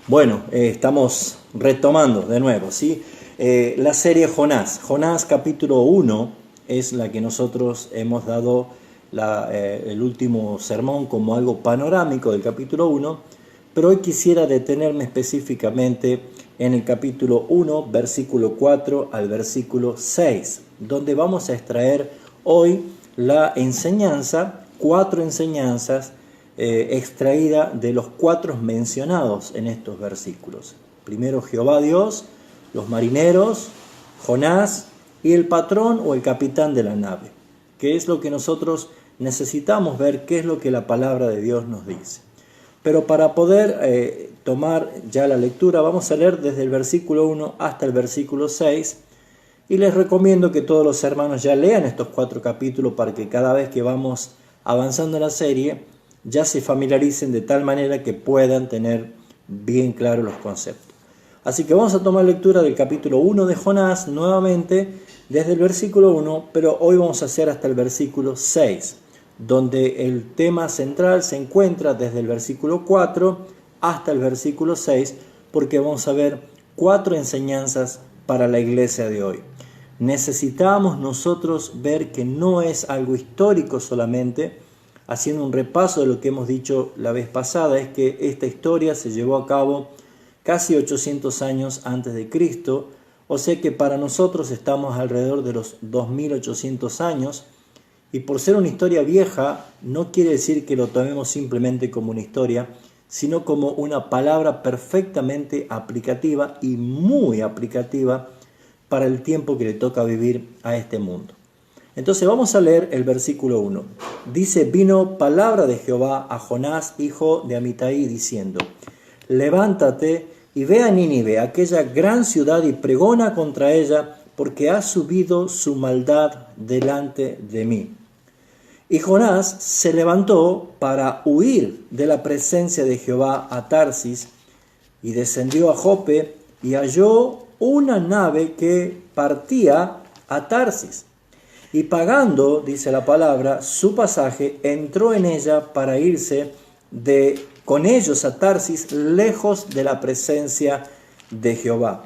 Bueno, estamos retomando de nuevo, ¿sí? La serie Jonás. Jonás capítulo 1 es la que nosotros hemos dado el último sermón como algo panorámico del capítulo 1, pero hoy quisiera detenerme específicamente en el capítulo 1, versículo 4 al versículo 6, donde vamos a extraer hoy la enseñanza, 4 enseñanzas extraída de los 4 mencionados en estos versículos. Primero Jehová Dios, los marineros, Jonás y el patrón o el capitán de la nave, que es lo que nosotros necesitamos ver, qué es lo que la palabra de Dios nos dice. Pero para poder tomar ya la lectura, vamos a leer desde el versículo 1 hasta el versículo 6, y les recomiendo que todos los hermanos ya lean estos 4 capítulos para que cada vez que vamos avanzando en la serie, ya se familiaricen de tal manera que puedan tener bien claros los conceptos. Así que vamos a tomar lectura del capítulo 1 de Jonás nuevamente desde el versículo 1, pero hoy vamos a hacer hasta el versículo 6, donde el tema central se encuentra desde el versículo 4 hasta el versículo 6, porque vamos a ver 4 enseñanzas para la iglesia de hoy. Necesitamos nosotros ver que no es algo histórico solamente. Haciendo un repaso de lo que hemos dicho la vez pasada, es que esta historia se llevó a cabo casi 800 años antes de Cristo, o sea que para nosotros estamos alrededor de los 2800 años, y por ser una historia vieja, no quiere decir que lo tomemos simplemente como una historia, sino como una palabra perfectamente aplicativa y muy aplicativa para el tiempo que le toca vivir a este mundo. Entonces vamos a leer el versículo 1. Dice: vino palabra de Jehová a Jonás, hijo de Amitai, diciendo: levántate y ve a Nínive, aquella gran ciudad, y pregona contra ella, porque ha subido su maldad delante de mí. Y Jonás se levantó para huir de la presencia de Jehová a Tarsis, y descendió a Jope, y halló una nave que partía a Tarsis. Y pagando, dice la palabra, su pasaje, entró en ella para irse con ellos a Tarsis, lejos de la presencia de Jehová.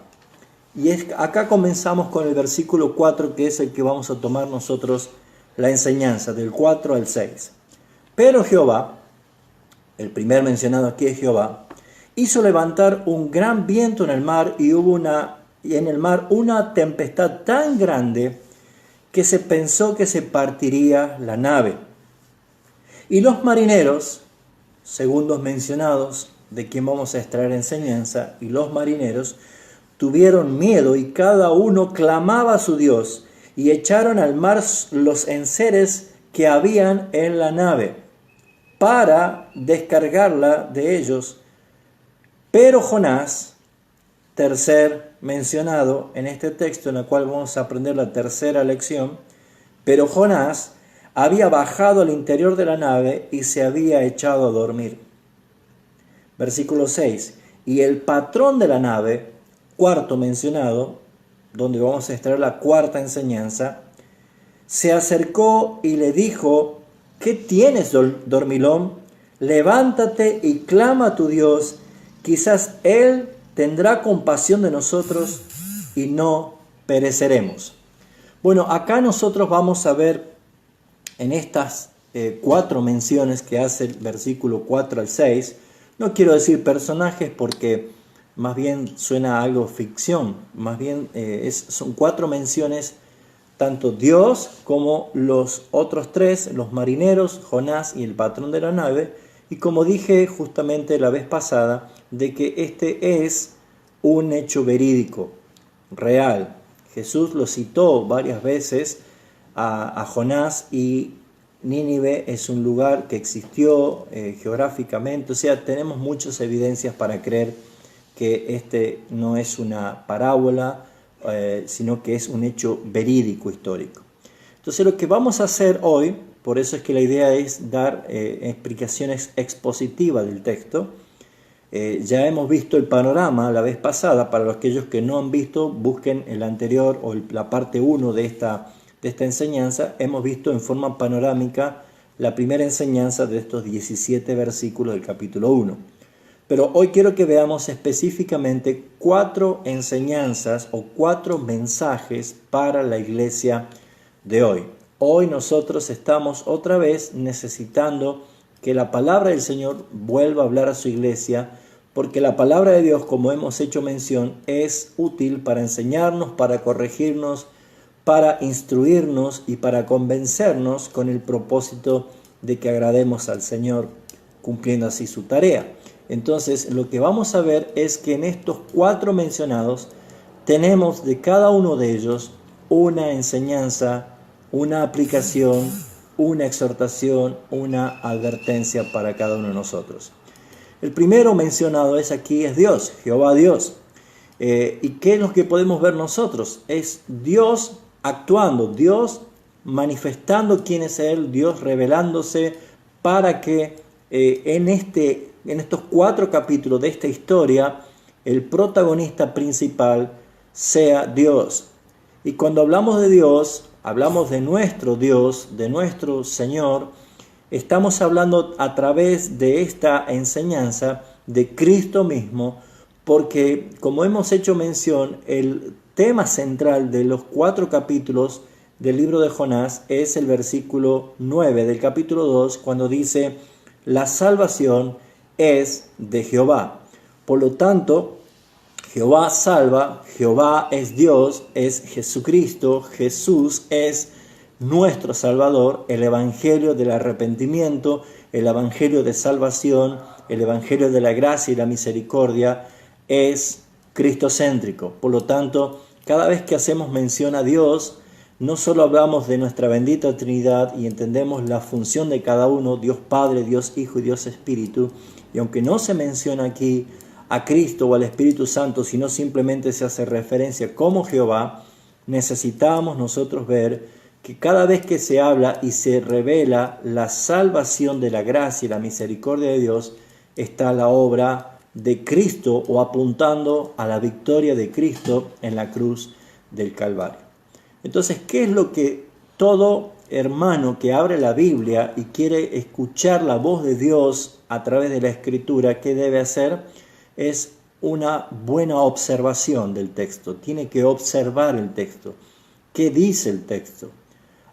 Y acá comenzamos con el versículo 4, que es el que vamos a tomar nosotros la enseñanza, del 4 al 6. Pero Jehová, el primer mencionado aquí es Jehová, hizo levantar un gran viento en el mar, y hubo en el mar una tempestad tan grande que se pensó que se partiría la nave. Y los marineros, segundos mencionados, de quien vamos a extraer enseñanza, y los marineros tuvieron miedo, y cada uno clamaba a su Dios, y echaron al mar los enseres que habían en la nave, para descargarla de ellos. Pero Jonás, tercer mencionado en este texto, en el cual vamos a aprender la tercera lección, pero Jonás había bajado al interior de la nave y se había echado a dormir. Versículo 6. Y el patrón de la nave, cuarto mencionado, donde vamos a extraer la cuarta enseñanza, se acercó y le dijo: ¿qué tienes, dormilón? Levántate y clama a tu Dios, quizás Él tendrá compasión de nosotros y no pereceremos. Bueno, acá nosotros vamos a ver en estas 4 menciones que hace el versículo 4 al 6, no quiero decir personajes porque más bien suena a algo ficción, más bien son 4 menciones, tanto Dios como los otros 3, los marineros, Jonás y el patrón de la nave, y como dije justamente la vez pasada, de que este es un hecho verídico, real. Jesús lo citó varias veces a Jonás, y Nínive es un lugar que existió geográficamente, o sea, tenemos muchas evidencias para creer que este no es una parábola, sino que es un hecho verídico, histórico. Entonces lo que vamos a hacer hoy, por eso es que la idea es dar explicaciones expositivas del texto. Ya hemos visto el panorama la vez pasada. Para aquellos que no han visto, busquen el anterior o la parte 1 de esta enseñanza. Hemos visto en forma panorámica la primera enseñanza de estos 17 versículos del capítulo 1. Pero hoy quiero que veamos específicamente 4 enseñanzas o 4 mensajes para la iglesia de hoy. Hoy nosotros estamos otra vez necesitando que la palabra del Señor vuelva a hablar a su iglesia, porque la palabra de Dios, como hemos hecho mención, es útil para enseñarnos, para corregirnos, para instruirnos y para convencernos con el propósito de que agrademos al Señor, cumpliendo así su tarea. Entonces, lo que vamos a ver es que en estos 4 mencionados tenemos de cada uno de ellos una enseñanza, una aplicación, una exhortación, una advertencia para cada uno de nosotros. El primero mencionado es Dios, Jehová Dios. ¿Y qué es lo que podemos ver nosotros? Es Dios actuando, Dios manifestando quién es Él, Dios revelándose para que en estos 4 capítulos de esta historia el protagonista principal sea Dios. Y cuando hablamos de Dios, hablamos de nuestro Dios, de nuestro Señor. Estamos hablando a través de esta enseñanza de Cristo mismo, porque como hemos hecho mención, el tema central de los 4 capítulos del libro de Jonás es el versículo 9 del capítulo 2, cuando dice: la salvación es de Jehová. Por lo tanto, Jehová salva, Jehová es Dios, es Jesucristo, Jesús es nuestro Salvador, el Evangelio del arrepentimiento, el Evangelio de salvación, el Evangelio de la gracia y la misericordia es cristocéntrico. Por lo tanto, cada vez que hacemos mención a Dios, no solo hablamos de nuestra bendita Trinidad y entendemos la función de cada uno, Dios Padre, Dios Hijo y Dios Espíritu, y aunque no se menciona aquí a Cristo o al Espíritu Santo, sino simplemente se hace referencia como Jehová, necesitamos nosotros ver que cada vez que se habla y se revela la salvación de la gracia y la misericordia de Dios, está la obra de Cristo o apuntando a la victoria de Cristo en la cruz del Calvario. Entonces, ¿qué es lo que todo hermano que abre la Biblia y quiere escuchar la voz de Dios a través de la Escritura, qué debe hacer? Es una buena observación del texto. Tiene que observar el texto. ¿Qué dice el texto?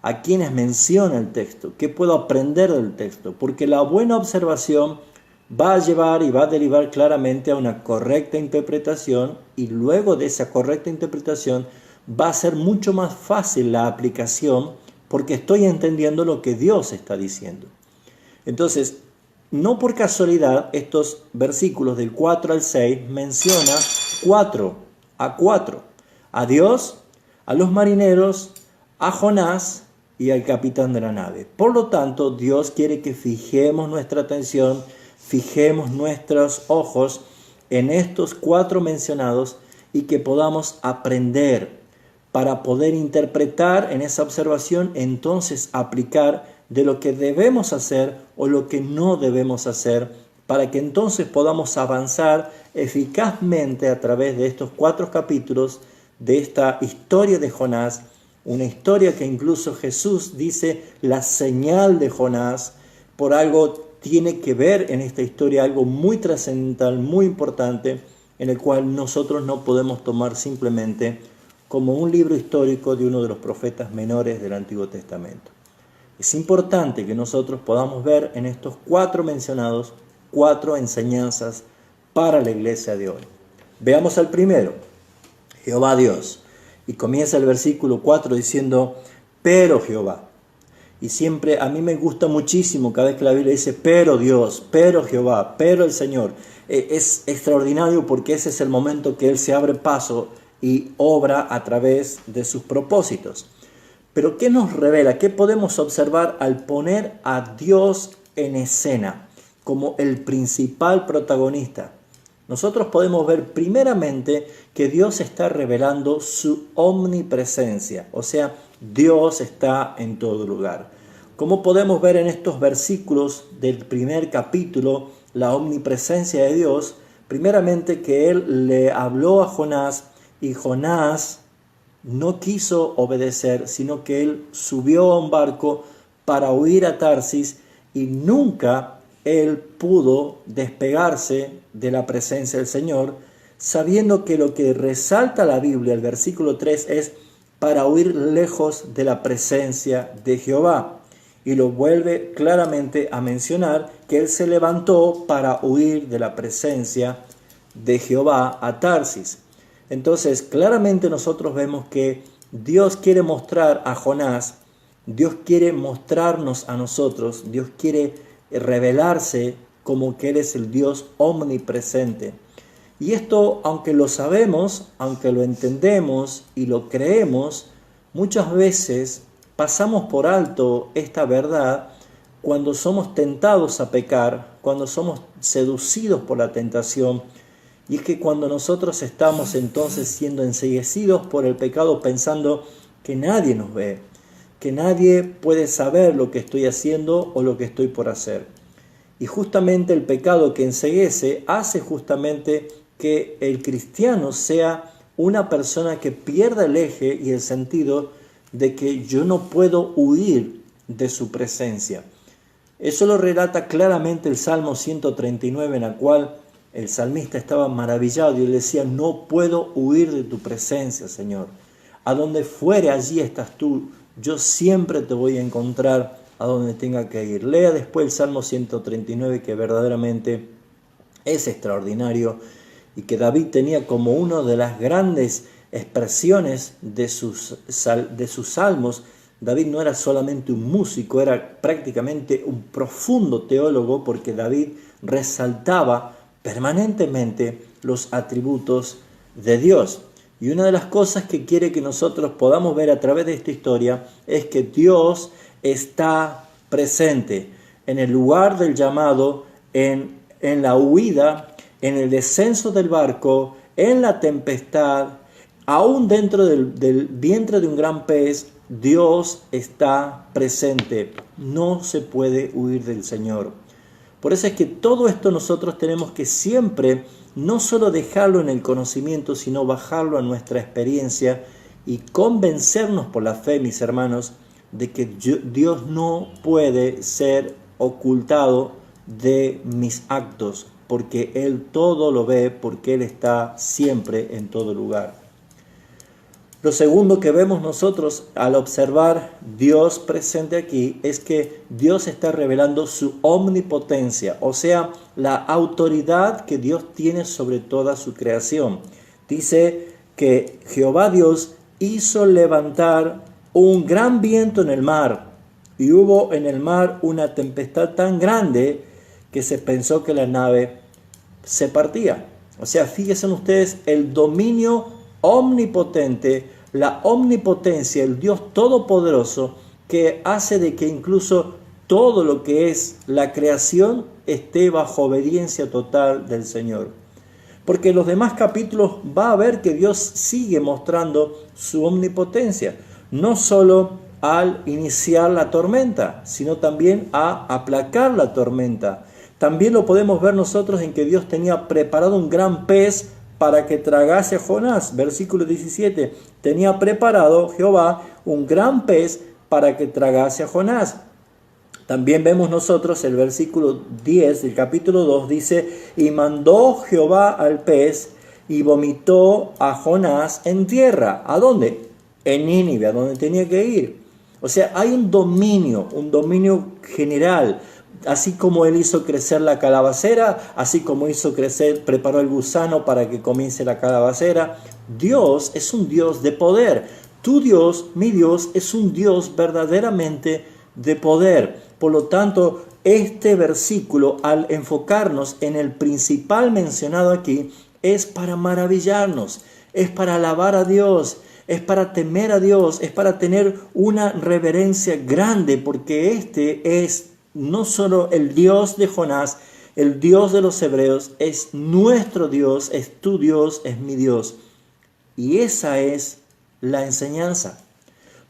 ¿A quiénes menciona el texto? ¿Qué puedo aprender del texto? Porque la buena observación va a llevar y va a derivar claramente a una correcta interpretación, y luego de esa correcta interpretación va a ser mucho más fácil la aplicación, porque estoy entendiendo lo que Dios está diciendo. Entonces, no por casualidad, estos versículos del 4 al 6 menciona 4 a 4. A Dios, a los marineros, a Jonás y al capitán de la nave. Por lo tanto, Dios quiere que fijemos nuestra atención, fijemos nuestros ojos en estos 4 mencionados y que podamos aprender para poder interpretar en esa observación, entonces aplicar de lo que debemos hacer o lo que no debemos hacer, para que entonces podamos avanzar eficazmente a través de estos 4 capítulos de esta historia de Jonás, una historia que incluso Jesús dice la señal de Jonás. Por algo tiene que ver en esta historia algo muy trascendental, muy importante, en el cual nosotros no podemos tomar simplemente como un libro histórico de uno de los profetas menores del Antiguo Testamento. Es importante que nosotros podamos ver en estos 4 mencionados 4 enseñanzas para la iglesia de hoy. Veamos al primero, Jehová Dios. Y comienza el versículo 4 diciendo, pero Jehová. Y siempre a mí me gusta muchísimo cada vez que la Biblia dice, pero Dios, pero Jehová, pero el Señor. Es extraordinario porque ese es el momento que Él se abre paso y obra a través de sus propósitos. Pero ¿qué nos revela? ¿Qué podemos observar al poner a Dios en escena como el principal protagonista? Nosotros podemos ver primeramente que Dios está revelando su omnipresencia, o sea, Dios está en todo lugar. Como podemos ver en estos versículos del primer capítulo, la omnipresencia de Dios, primeramente que Él le habló a Jonás y Jonás no quiso obedecer, sino que él subió a un barco para huir a Tarsis y nunca él pudo despegarse de la presencia del Señor, sabiendo que lo que resalta la Biblia, el versículo 3, es para huir lejos de la presencia de Jehová. Y lo vuelve claramente a mencionar que él se levantó para huir de la presencia de Jehová a Tarsis. Entonces, claramente nosotros vemos que Dios quiere mostrar a Jonás, Dios quiere mostrarnos a nosotros, Dios quiere revelarse como que Él es el Dios omnipresente. Y esto, aunque lo sabemos, aunque lo entendemos y lo creemos, muchas veces pasamos por alto esta verdad cuando somos tentados a pecar, cuando somos seducidos por la tentación. Y es que cuando nosotros estamos entonces siendo enceguecidos por el pecado, pensando que nadie nos ve, que nadie puede saber lo que estoy haciendo o lo que estoy por hacer. Y justamente el pecado que enceguece hace justamente que el cristiano sea una persona que pierda el eje y el sentido de que yo no puedo huir de su presencia. Eso lo relata claramente el Salmo 139, en el cual el salmista estaba maravillado y le decía: no puedo huir de tu presencia, Señor. A donde fuere, allí estás tú. Yo siempre te voy a encontrar a donde tenga que ir. Lea después el Salmo 139, que verdaderamente es extraordinario y que David tenía como una de las grandes expresiones de sus salmos. David no era solamente un músico, era prácticamente un profundo teólogo, porque David resaltaba permanentemente los atributos de Dios. Y una de las cosas que quiere que nosotros podamos ver a través de esta historia es que Dios está presente en el lugar del llamado, en la huida, en el descenso del barco, en la tempestad, aún dentro del vientre de un gran pez. Dios está presente. No se puede huir del Señor. Por eso es que todo esto nosotros tenemos que siempre no solo dejarlo en el conocimiento, sino bajarlo a nuestra experiencia y convencernos por la fe, mis hermanos, de que Dios no puede ser ocultado de mis actos, porque Él todo lo ve, porque Él está siempre en todo lugar. Lo segundo que vemos nosotros al observar Dios presente aquí es que Dios está revelando su omnipotencia, o sea, la autoridad que Dios tiene sobre toda su creación. Dice que Jehová Dios hizo levantar un gran viento en el mar, y hubo en el mar una tempestad tan grande que se pensó que la nave se partía. O sea, fíjense ustedes el dominio omnipotente, la omnipotencia, el Dios todopoderoso, que hace de que incluso todo lo que es la creación esté bajo obediencia total del Señor. Porque en los demás capítulos va a ver que Dios sigue mostrando su omnipotencia, no solo al iniciar la tormenta, sino también a aplacar la tormenta. También lo podemos ver nosotros en que Dios tenía preparado un gran pez para que tragase a Jonás. Versículo 17, tenía preparado Jehová un gran pez para que tragase a Jonás. También vemos nosotros el versículo 10 del capítulo 2, dice: y mandó Jehová al pez y vomitó a Jonás en tierra. ¿A dónde? En Nínive, a donde tenía que ir. O sea, hay un dominio general. Así como Él hizo crecer la calabacera, así como preparó el gusano para que comience la calabacera. Dios es un Dios de poder. Tu Dios, mi Dios, es un Dios verdaderamente de poder. Por lo tanto, este versículo, al enfocarnos en el principal mencionado aquí, es para maravillarnos, es para alabar a Dios, es para temer a Dios, es para tener una reverencia grande, porque este es no solo el Dios de Jonás, el Dios de los hebreos, es nuestro Dios, es tu Dios, es mi Dios. Y esa es la enseñanza.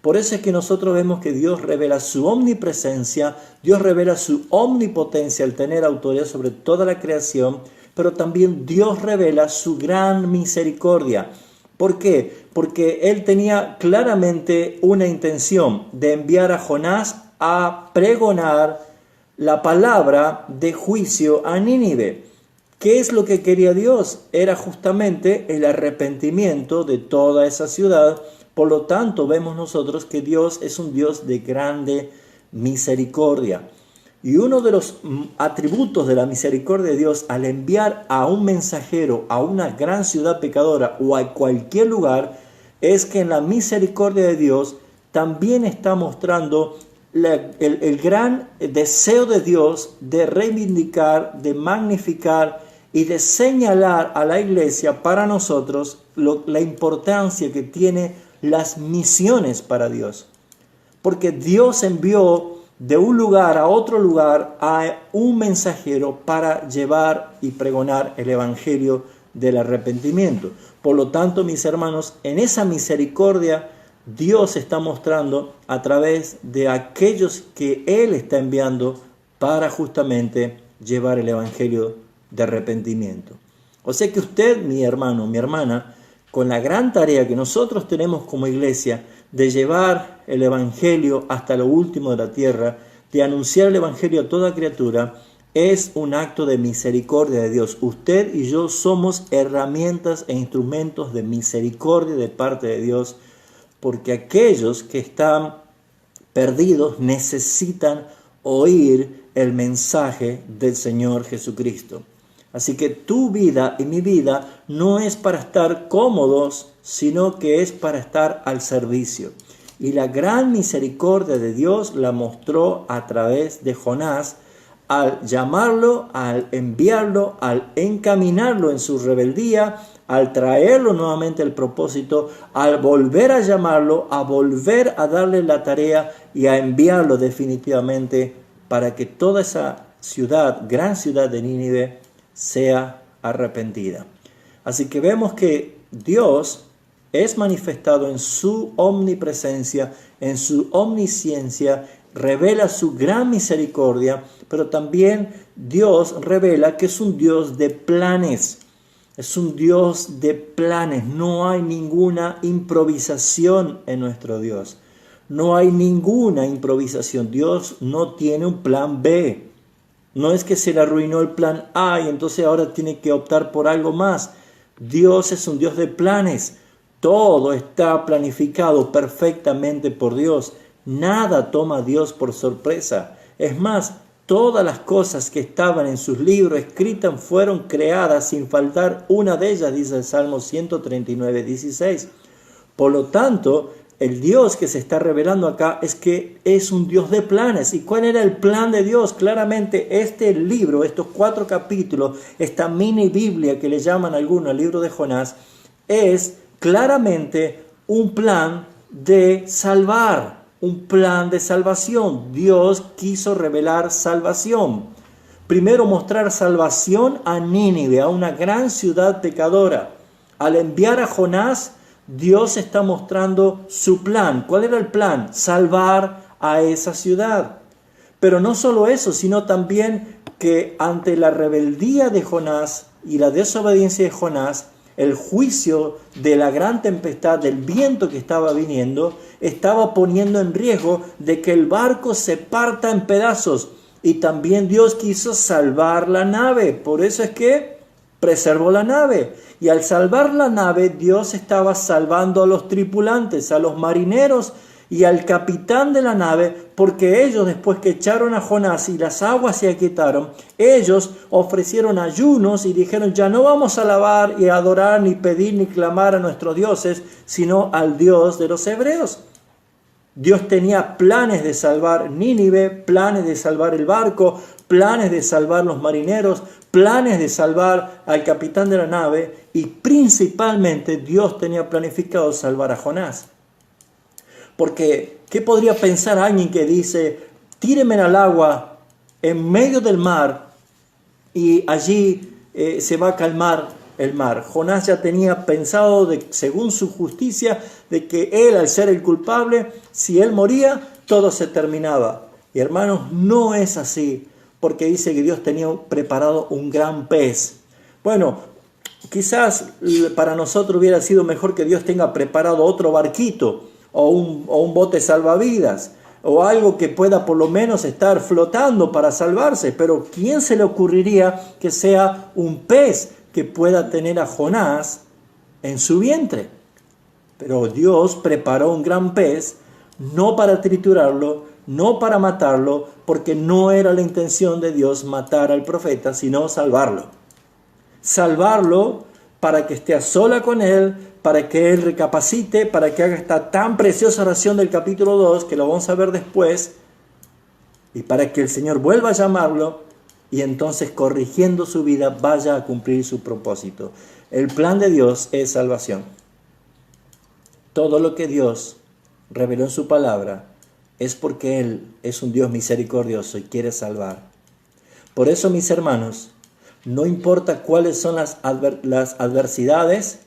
Por eso es que nosotros vemos que Dios revela su omnipresencia, Dios revela su omnipotencia al tener autoridad sobre toda la creación, pero también Dios revela su gran misericordia. ¿Por qué? Porque Él tenía claramente una intención de enviar a Jonás a pregonar la palabra de juicio a Nínive. ¿Qué es lo que quería Dios? Era justamente el arrepentimiento de toda esa ciudad. Por lo tanto, vemos nosotros que Dios es un Dios de grande misericordia. Y uno de los atributos de la misericordia de Dios al enviar a un mensajero a una gran ciudad pecadora o a cualquier lugar es que en la misericordia de Dios también está mostrando el gran deseo de Dios de reivindicar, de magnificar y de señalar a la iglesia para nosotros la importancia que tiene las misiones para Dios. Porque Dios envió de un lugar a otro lugar a un mensajero para llevar y pregonar el evangelio del arrepentimiento. Por lo tanto, mis hermanos, en esa misericordia Dios está mostrando a través de aquellos que Él está enviando para justamente llevar el evangelio de arrepentimiento. O sea que usted, mi hermano, mi hermana, con la gran tarea que nosotros tenemos como iglesia de llevar el evangelio hasta lo último de la tierra, de anunciar el evangelio a toda criatura, es un acto de misericordia de Dios. Usted y yo somos herramientas e instrumentos de misericordia de parte de Dios, porque aquellos que están perdidos necesitan oír el mensaje del Señor Jesucristo. Así que tu vida y mi vida no es para estar cómodos, sino que es para estar al servicio. Y la gran misericordia de Dios la mostró a través de Jonás, al llamarlo, al enviarlo, al encaminarlo en su rebeldía, al traerlo nuevamente al propósito, al volver a llamarlo, a volver a darle la tarea y a enviarlo definitivamente para que toda esa ciudad, gran ciudad de Nínive, sea arrepentida. Así que vemos que Dios es manifestado en su omnipresencia, en su omnisciencia, revela su gran misericordia, pero también Dios revela que es un Dios de planes. Es un Dios de planes. No hay ninguna improvisación en nuestro Dios. No hay ninguna improvisación. Dios no tiene un plan B. No es que se le arruinó el plan A y entonces ahora tiene que optar por algo más. Dios es un Dios de planes. Todo está planificado perfectamente por Dios. Nada toma a Dios por sorpresa. Es más, todas las cosas que estaban en sus libros escritas fueron creadas sin faltar una de ellas, dice el Salmo 139:16. Por lo tanto, el Dios que se está revelando acá es que es un Dios de planes. ¿Y cuál era el plan de Dios? Claramente este libro, estos 4 capítulos, esta mini Biblia que le llaman algunos el libro de Jonás, es claramente un plan de salvar, un plan de salvación. Dios quiso revelar salvación. Primero mostrar salvación a Nínive, a una gran ciudad pecadora. Al enviar a Jonás, Dios está mostrando su plan. ¿Cuál era el plan? Salvar a esa ciudad. Pero no solo eso, sino también que ante la rebeldía de Jonás y la desobediencia de Jonás, el juicio de la gran tempestad, del viento que estaba viniendo, estaba poniendo en riesgo de que el barco se parta en pedazos. Y también Dios quiso salvar la nave. Por eso es que preservó la nave. Y al salvar la nave, Dios estaba salvando a los tripulantes, a los marineros y al capitán de la nave, porque ellos, después que echaron a Jonás y las aguas se aquietaron, ellos ofrecieron ayunos y dijeron: ya no vamos a alabar y adorar, ni pedir, ni clamar a nuestros dioses, sino al Dios de los hebreos. Dios tenía planes de salvar Nínive, planes de salvar el barco, planes de salvar los marineros, planes de salvar al capitán de la nave, y principalmente Dios tenía planificado salvar a Jonás. Porque, ¿qué podría pensar alguien que dice: tíreme al agua en medio del mar y allí se va a calmar el mar? Jonás ya tenía pensado, según su justicia, de que él, al ser el culpable, si él moría, todo se terminaba. Y hermanos, no es así, porque dice que Dios tenía preparado un gran pez. Bueno, quizás para nosotros hubiera sido mejor que Dios tenga preparado otro barquito o un bote salvavidas, o algo que pueda por lo menos estar flotando para salvarse. Pero ¿quién se le ocurriría que sea un pez que pueda tener a Jonás en su vientre? Pero Dios preparó un gran pez, no para triturarlo, no para matarlo, porque no era la intención de Dios matar al profeta, sino salvarlo. Salvarlo para que esté a sola con él, para que él recapacite, para que haga esta tan preciosa oración del capítulo 2, que lo vamos a ver después, y para que el Señor vuelva a llamarlo, y entonces corrigiendo su vida vaya a cumplir su propósito. El plan de Dios es salvación. Todo lo que Dios reveló en su palabra es porque Él es un Dios misericordioso y quiere salvar. Por eso, mis hermanos, no importa cuáles son las adversidades,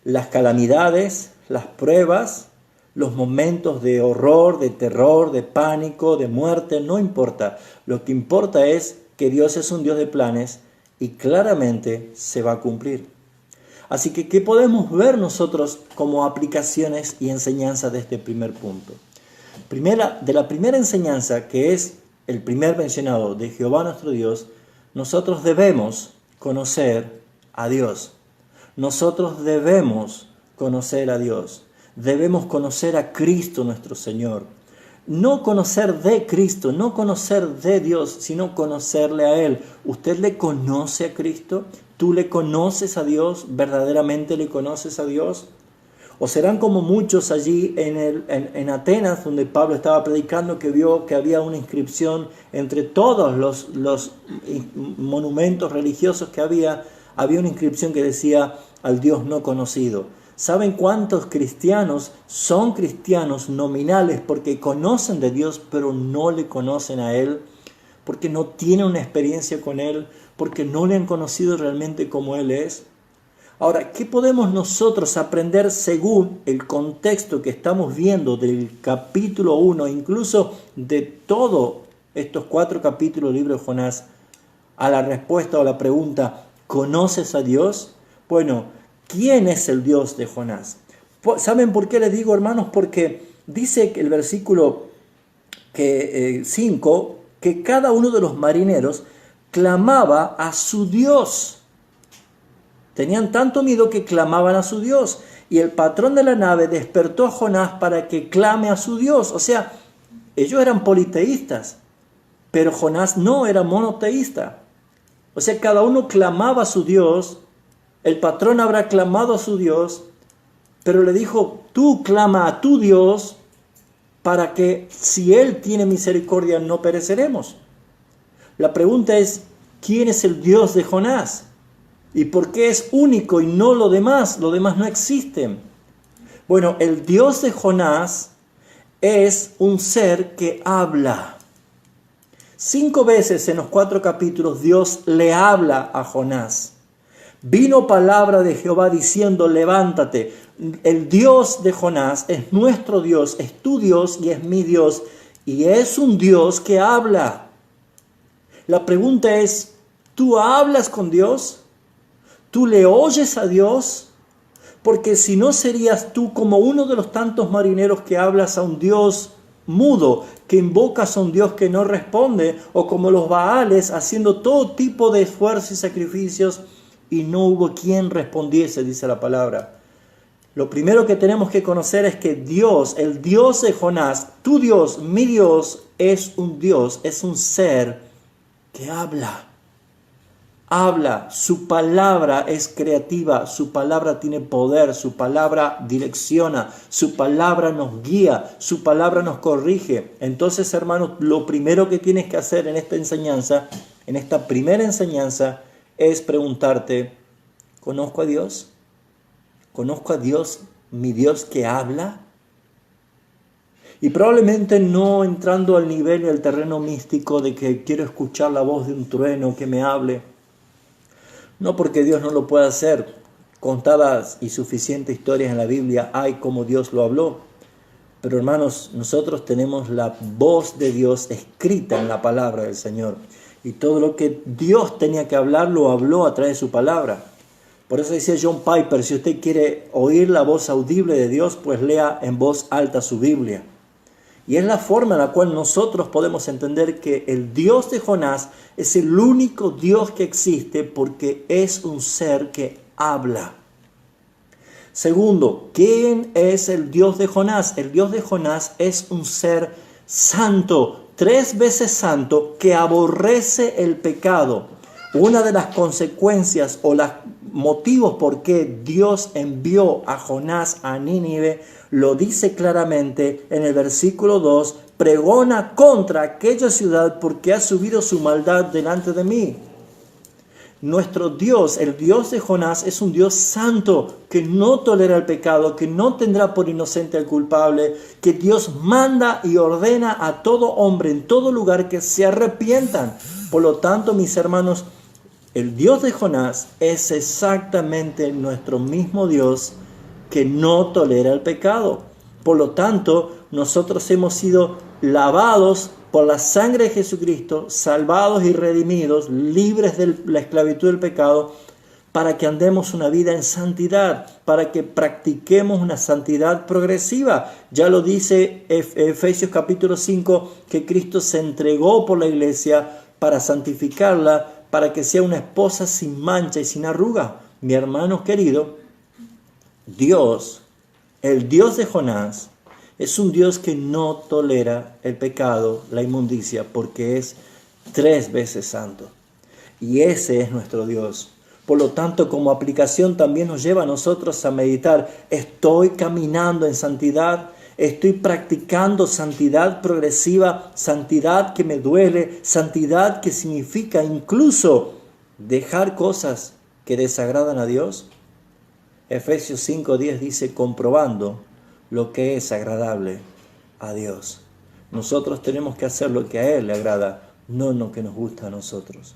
las calamidades, las pruebas, los momentos de horror, de terror, de pánico, de muerte, no importa. Lo que importa es que Dios es un Dios de planes y claramente se va a cumplir. Así que, ¿qué podemos ver nosotros como aplicaciones y enseñanzas de este primer punto? De la primera enseñanza, que es el primer mencionado de Jehová nuestro Dios, nosotros debemos conocer a Dios. Nosotros debemos conocer a Dios. Debemos conocer a Cristo nuestro Señor. No conocer de Cristo, no conocer de Dios, sino conocerle a Él. ¿Usted le conoce a Cristo? ¿Tú le conoces a Dios? ¿Verdaderamente le conoces a Dios? ¿O serán como muchos allí en Atenas, donde Pablo estaba predicando, que vio que había una inscripción entre todos los monumentos religiosos que había una inscripción que decía al Dios no conocido? ¿Saben cuántos cristianos son cristianos nominales porque conocen de Dios, pero no le conocen a Él? Porque no tienen una experiencia con Él, porque no le han conocido realmente como Él es. Ahora, ¿qué podemos nosotros aprender según el contexto que estamos viendo del capítulo 1, incluso de todos estos 4 capítulos del libro de Jonás, a la respuesta o a la pregunta, ¿conoces a Dios? Bueno, ¿quién es el Dios de Jonás? ¿Saben por qué les digo, hermanos? Porque dice que el versículo 5, que cada uno de los marineros clamaba a su Dios. Tenían tanto miedo que clamaban a su Dios. Y el patrón de la nave despertó a Jonás para que clame a su Dios. O sea, ellos eran politeístas, pero Jonás no era monoteísta. O sea, cada uno clamaba a su Dios. El patrón habrá clamado a su Dios, pero le dijo, tú clama a tu Dios para que si Él tiene misericordia no pereceremos. La pregunta es, ¿quién es el Dios de Jonás? ¿Y por qué es único y no lo demás? Lo demás no existe. Bueno, el Dios de Jonás es un ser que habla. 5 veces en los 4 capítulos Dios le habla a Jonás. Vino palabra de Jehová diciendo, levántate. El Dios de Jonás es nuestro Dios, es tu Dios y es mi Dios. Y es un Dios que habla. La pregunta es, ¿tú hablas con Dios? ¿Tú le oyes a Dios? Porque si no serías tú como uno de los tantos marineros que hablas a un Dios mudo, que invocas a un Dios que no responde, o como los Baales haciendo todo tipo de esfuerzos y sacrificios y no hubo quien respondiese, dice la palabra. Lo primero que tenemos que conocer es que Dios, el Dios de Jonás, tu Dios, mi Dios, es un Dios, es un ser que habla. Habla, su palabra es creativa, su palabra tiene poder, su palabra direcciona, su palabra nos guía, su palabra nos corrige. Entonces, hermanos, lo primero que tienes que hacer en esta enseñanza, en esta primera enseñanza, es preguntarte, ¿conozco a Dios? ¿Conozco a Dios, mi Dios que habla? Y probablemente no entrando al nivel y al terreno místico de que quiero escuchar la voz de un trueno que me hable. No porque Dios no lo pueda hacer. Contadas y suficientes historias en la Biblia hay como Dios lo habló. Pero hermanos, nosotros tenemos la voz de Dios escrita en la palabra del Señor. Y todo lo que Dios tenía que hablar, lo habló a través de su palabra. Por eso decía John Piper, si usted quiere oír la voz audible de Dios, pues lea en voz alta su Biblia. Y es la forma en la cual nosotros podemos entender que el Dios de Jonás es el único Dios que existe porque es un ser que habla. Segundo, ¿quién es el Dios de Jonás? El Dios de Jonás es un ser santo, 3 veces santo, que aborrece el pecado. Una de las consecuencias o los motivos por qué Dios envió a Jonás a Nínive lo dice claramente en el versículo 2: pregona contra aquella ciudad porque ha subido su maldad delante de mí. Nuestro Dios, el Dios de Jonás, es un Dios santo que no tolera el pecado, que no tendrá por inocente al culpable, que Dios manda y ordena a todo hombre en todo lugar que se arrepientan. Por lo tanto, mis hermanos, el Dios de Jonás es exactamente nuestro mismo Dios que no tolera el pecado. Por lo tanto, nosotros hemos sido lavados por la sangre de Jesucristo, salvados y redimidos, libres de la esclavitud del pecado, para que andemos una vida en santidad, para que practiquemos una santidad progresiva. Ya lo dice Efesios capítulo 5, que Cristo se entregó por la iglesia para santificarla, para que sea una esposa sin mancha y sin arruga. Mi hermano querido, Dios, el Dios de Jonás, es un Dios que no tolera el pecado, la inmundicia, porque es 3 veces santo. Y ese es nuestro Dios. Por lo tanto, como aplicación también nos lleva a nosotros a meditar: ¿estoy caminando en santidad? ¿Estoy practicando santidad progresiva? Santidad que me duele, santidad que significa incluso dejar cosas que desagradan a Dios. Efesios 5:10 dice: comprobando lo que es agradable a Dios. Nosotros tenemos que hacer lo que a Él le agrada, no lo que nos gusta a nosotros.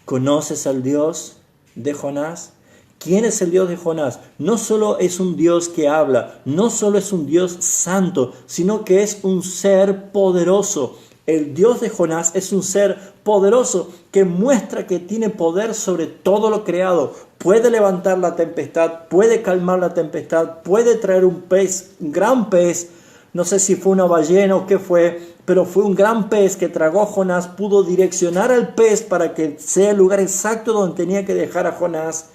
¿Conoces al Dios de Jonás? ¿Quién es el Dios de Jonás? No solo es un Dios que habla, no solo es un Dios santo, sino que es un ser poderoso. El Dios de Jonás es un ser poderoso que muestra que tiene poder sobre todo lo creado. Puede levantar la tempestad, puede calmar la tempestad, puede traer un pez, un gran pez. No sé si fue una ballena o qué fue, pero fue un gran pez que tragó a Jonás. Pudo direccionar al pez para que sea el lugar exacto donde tenía que dejar a Jonás.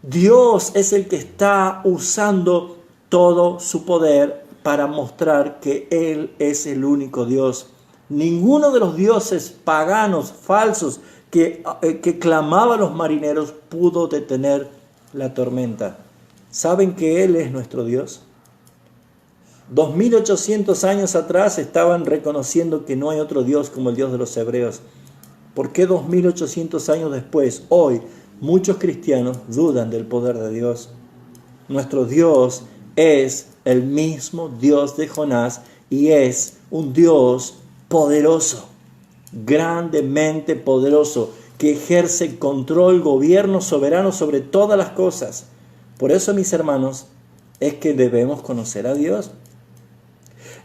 Dios es el que está usando todo su poder para mostrar que Él es el único Dios. Ninguno de los dioses paganos, falsos, que clamaban los marineros pudo detener la tormenta. ¿Saben que Él es nuestro Dios? 2800 años atrás estaban reconociendo que no hay otro Dios como el Dios de los hebreos. ¿Por qué 2800 años después, hoy, muchos cristianos dudan del poder de Dios? Nuestro Dios es el mismo Dios de Jonás y es un Dios poderoso, grandemente poderoso, que ejerce control, gobierno soberano sobre todas las cosas. Por eso, mis hermanos, es que debemos conocer a Dios.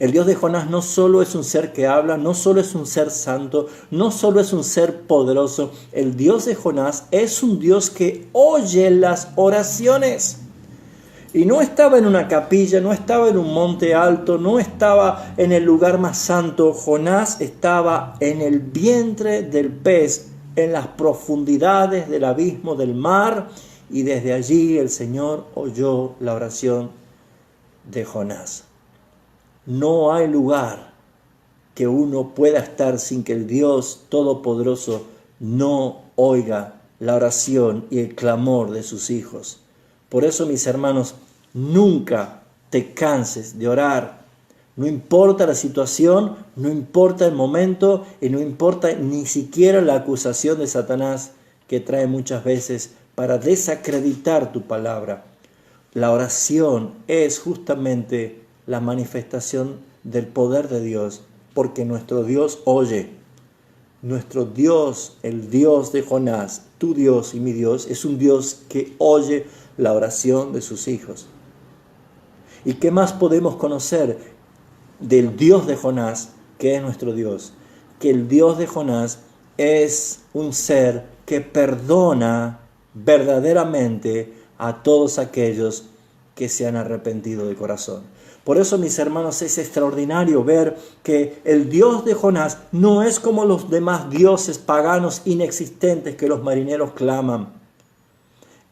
El Dios de Jonás no solo es un ser que habla, no solo es un ser santo, no solo es un ser poderoso. El Dios de Jonás es un Dios que oye las oraciones. Y no estaba en una capilla, no estaba en un monte alto, no estaba en el lugar más santo. Jonás estaba en el vientre del pez, en las profundidades del abismo del mar. Y desde allí el Señor oyó la oración de Jonás. No hay lugar que uno pueda estar sin que el Dios Todopoderoso no oiga la oración y el clamor de sus hijos. Por eso, mis hermanos, nunca te canses de orar. No importa la situación, no importa el momento y no importa ni siquiera la acusación de Satanás que trae muchas veces para desacreditar tu palabra. La oración es justamente la manifestación del poder de Dios, porque nuestro Dios oye. Nuestro Dios, el Dios de Jonás, tu Dios y mi Dios, es un Dios que oye la oración de sus hijos. ¿Y qué más podemos conocer del Dios de Jonás, que es nuestro Dios? Que el Dios de Jonás es un ser que perdona verdaderamente a todos aquellos que se han arrepentido de corazón. Por eso, mis hermanos, es extraordinario ver que el Dios de Jonás no es como los demás dioses paganos inexistentes que los marineros claman.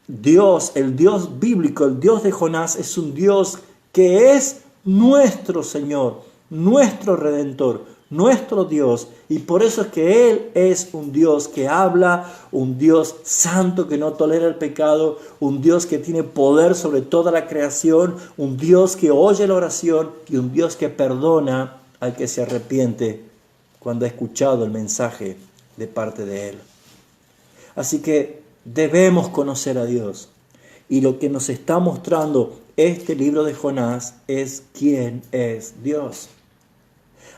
Dios, el Dios bíblico, el Dios de Jonás, es un Dios que es nuestro Señor, nuestro Redentor, nuestro Dios. Y por eso es que Él es un Dios que habla, un Dios santo que no tolera el pecado, un Dios que tiene poder sobre toda la creación, un Dios que oye la oración y un Dios que perdona al que se arrepiente cuando ha escuchado el mensaje de parte de Él. Así que debemos conocer a Dios. Y lo que nos está mostrando este libro de Jonás es quién es Dios.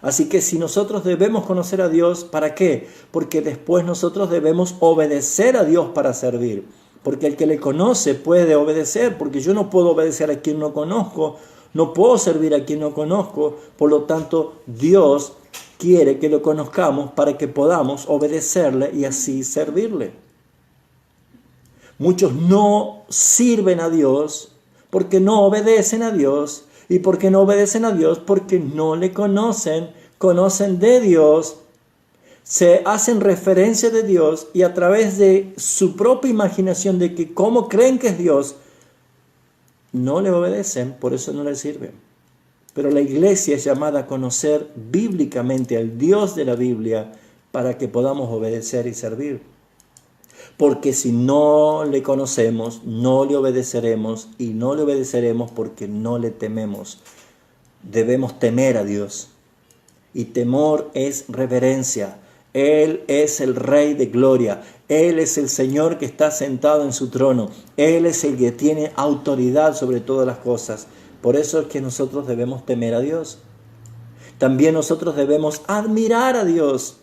Así que si nosotros debemos conocer a Dios, ¿para qué? Porque después nosotros debemos obedecer a Dios para servir. Porque el que le conoce puede obedecer, porque yo no puedo obedecer a quien no conozco, no puedo servir a quien no conozco. Por lo tanto, Dios quiere que lo conozcamos para que podamos obedecerle y así servirle. Muchos no sirven a Dios porque no obedecen a Dios. ¿Y por qué no obedecen a Dios? Porque no le conocen, conocen de Dios, se hacen referencia de Dios y a través de su propia imaginación de que cómo creen que es Dios, no le obedecen, por eso no le sirven. Pero la iglesia es llamada a conocer bíblicamente al Dios de la Biblia para que podamos obedecer y servir. Porque si no le conocemos, no le obedeceremos y no le obedeceremos porque no le tememos. Debemos temer a Dios. Y temor es reverencia. Él es el Rey de gloria. Él es el Señor que está sentado en su trono. Él es el que tiene autoridad sobre todas las cosas. Por eso es que nosotros debemos temer a Dios. También nosotros debemos admirar a Dios.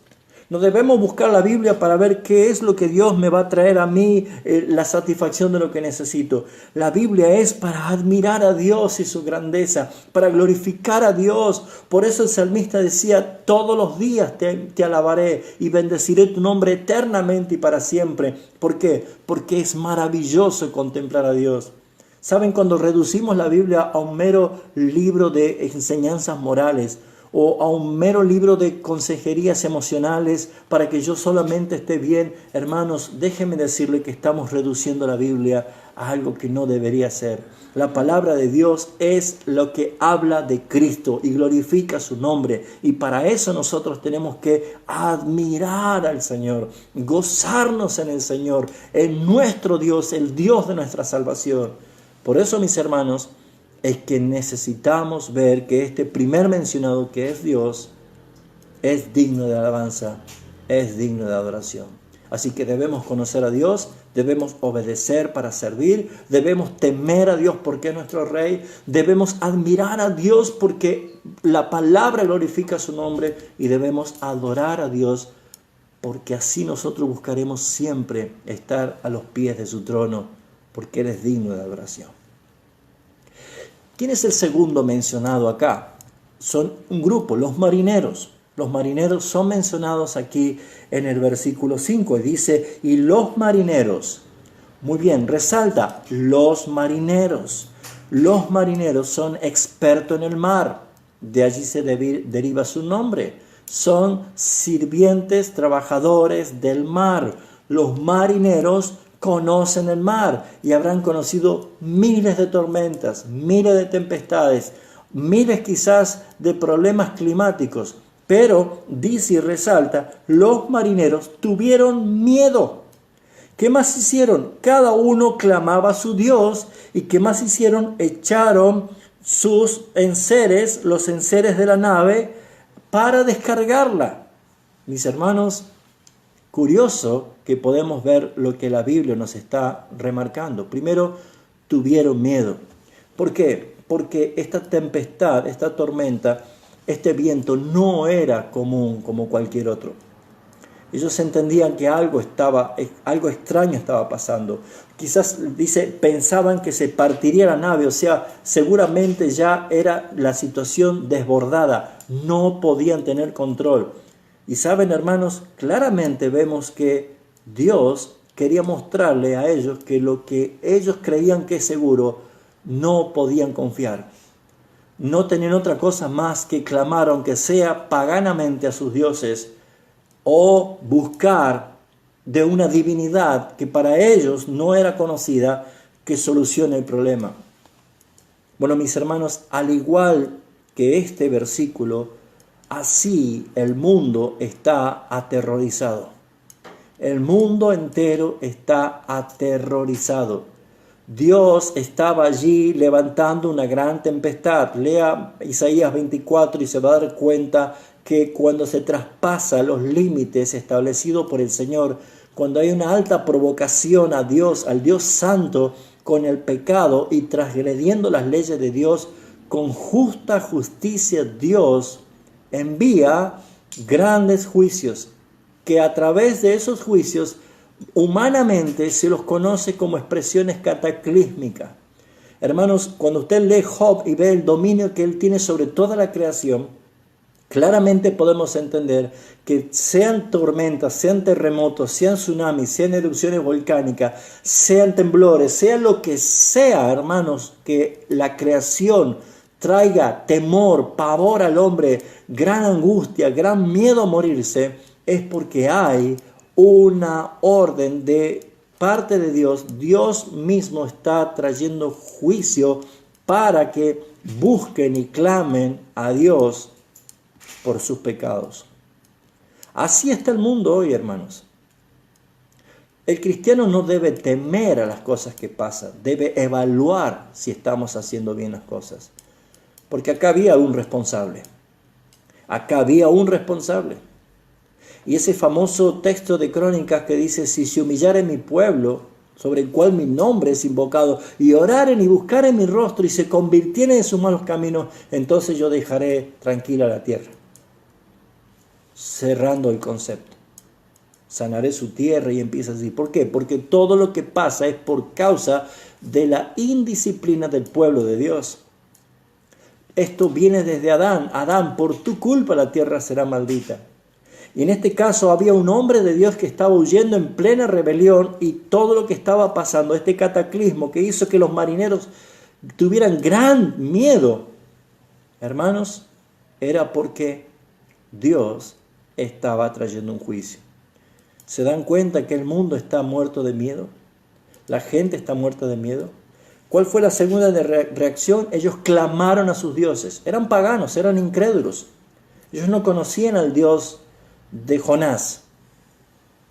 No debemos buscar la Biblia para ver qué es lo que Dios me va a traer a mí, la satisfacción de lo que necesito. La Biblia es para admirar a Dios y su grandeza, para glorificar a Dios. Por eso el salmista decía, todos los días te alabaré y bendeciré tu nombre eternamente y para siempre. ¿Por qué? Porque es maravilloso contemplar a Dios. ¿Saben? Cuando reducimos la Biblia a un mero libro de enseñanzas morales, o a un mero libro de consejerías emocionales para que yo solamente esté bien, hermanos, déjenme decirle que estamos reduciendo la Biblia a algo que no debería ser. La palabra de Dios es lo que habla de Cristo y glorifica su nombre. Y para eso nosotros tenemos que admirar al Señor, gozarnos en el Señor, en nuestro Dios, el Dios de nuestra salvación. Por eso, mis hermanos, es que necesitamos ver que este primer mencionado, que es Dios, es digno de alabanza, es digno de adoración. Así que debemos conocer a Dios, debemos obedecer para servir, debemos temer a Dios porque es nuestro Rey, debemos admirar a Dios porque la palabra glorifica su nombre y debemos adorar a Dios porque así nosotros buscaremos siempre estar a los pies de su trono porque Él es digno de adoración. ¿Quién es el segundo mencionado acá? Son un grupo, los marineros. Los marineros son mencionados aquí en el versículo 5 y dice, y los marineros, muy bien, resalta, los marineros. Los marineros son expertos en el mar, de allí se deriva su nombre. Son sirvientes, trabajadores del mar. Los marineros conocen el mar y habrán conocido miles de tormentas, miles de tempestades, miles quizás de problemas climáticos. Pero dice y resalta, los marineros tuvieron miedo. ¿Qué más hicieron? Cada uno clamaba a su Dios. ¿Y qué más hicieron? Echaron sus enseres, los enseres de la nave, para descargarla. Mis hermanos, curioso que podemos ver lo que la Biblia nos está remarcando. Primero, tuvieron miedo. ¿Por qué? Porque esta tempestad, esta tormenta, este viento no era común como cualquier otro. Ellos entendían que algo extraño estaba pasando. Quizás, dice, pensaban que se partiría la nave, o sea, seguramente ya era la situación desbordada. No podían tener control. Y saben, hermanos, claramente vemos que Dios quería mostrarle a ellos que lo que ellos creían que es seguro, no podían confiar. no tenían otra cosa más que clamar, aunque sea paganamente, a sus dioses, o buscar de una divinidad que para ellos no era conocida, que solucione el problema. Bueno, mis hermanos, al igual que este versículo, así el mundo está aterrorizado. El mundo entero está aterrorizado. Dios estaba allí levantando una gran tempestad. Lea Isaías 24 y se va a dar cuenta que cuando se traspasa los límites establecidos por el Señor, cuando hay una alta provocación a Dios, al Dios santo, con el pecado y transgrediendo las leyes de Dios, con justa justicia Dios envía grandes juicios, que a través de esos juicios humanamente se los conoce como expresiones cataclísmicas. Hermanos, cuando usted lee Job y ve el dominio que él tiene sobre toda la creación, claramente podemos entender que sean tormentas, sean terremotos, sean tsunamis, sean erupciones volcánicas, sean temblores, sea lo que sea, hermanos, que la creación traiga temor, pavor al hombre, gran angustia, gran miedo a morirse, es porque hay una orden de parte de Dios. Dios mismo está trayendo juicio para que busquen y clamen a Dios por sus pecados. Así está el mundo hoy, hermanos. El cristiano no debe temer a las cosas que pasan, debe evaluar si estamos haciendo bien las cosas. Porque acá había un responsable. Acá había un responsable. Y ese famoso texto de Crónicas que dice: si se humillare mi pueblo, sobre el cual mi nombre es invocado, y oraren y buscaren mi rostro, y se convirtieren en sus malos caminos, entonces yo dejaré tranquila la tierra. Cerrando el concepto. Sanaré su tierra, y empieza así. ¿Por qué? Porque todo lo que pasa es por causa de la indisciplina del pueblo de Dios. Esto viene desde Adán. Adán, por tu culpa la tierra será maldita. Y en este caso había un hombre de Dios que estaba huyendo en plena rebelión, y todo lo que estaba pasando, este cataclismo que hizo que los marineros tuvieran gran miedo, hermanos, era porque Dios estaba trayendo un juicio. ¿Se dan cuenta que el mundo está muerto de miedo? La gente está muerta de miedo. ¿Cuál fue la segunda reacción? Ellos clamaron a sus dioses. Eran paganos, eran incrédulos. Ellos no conocían al Dios de Jonás,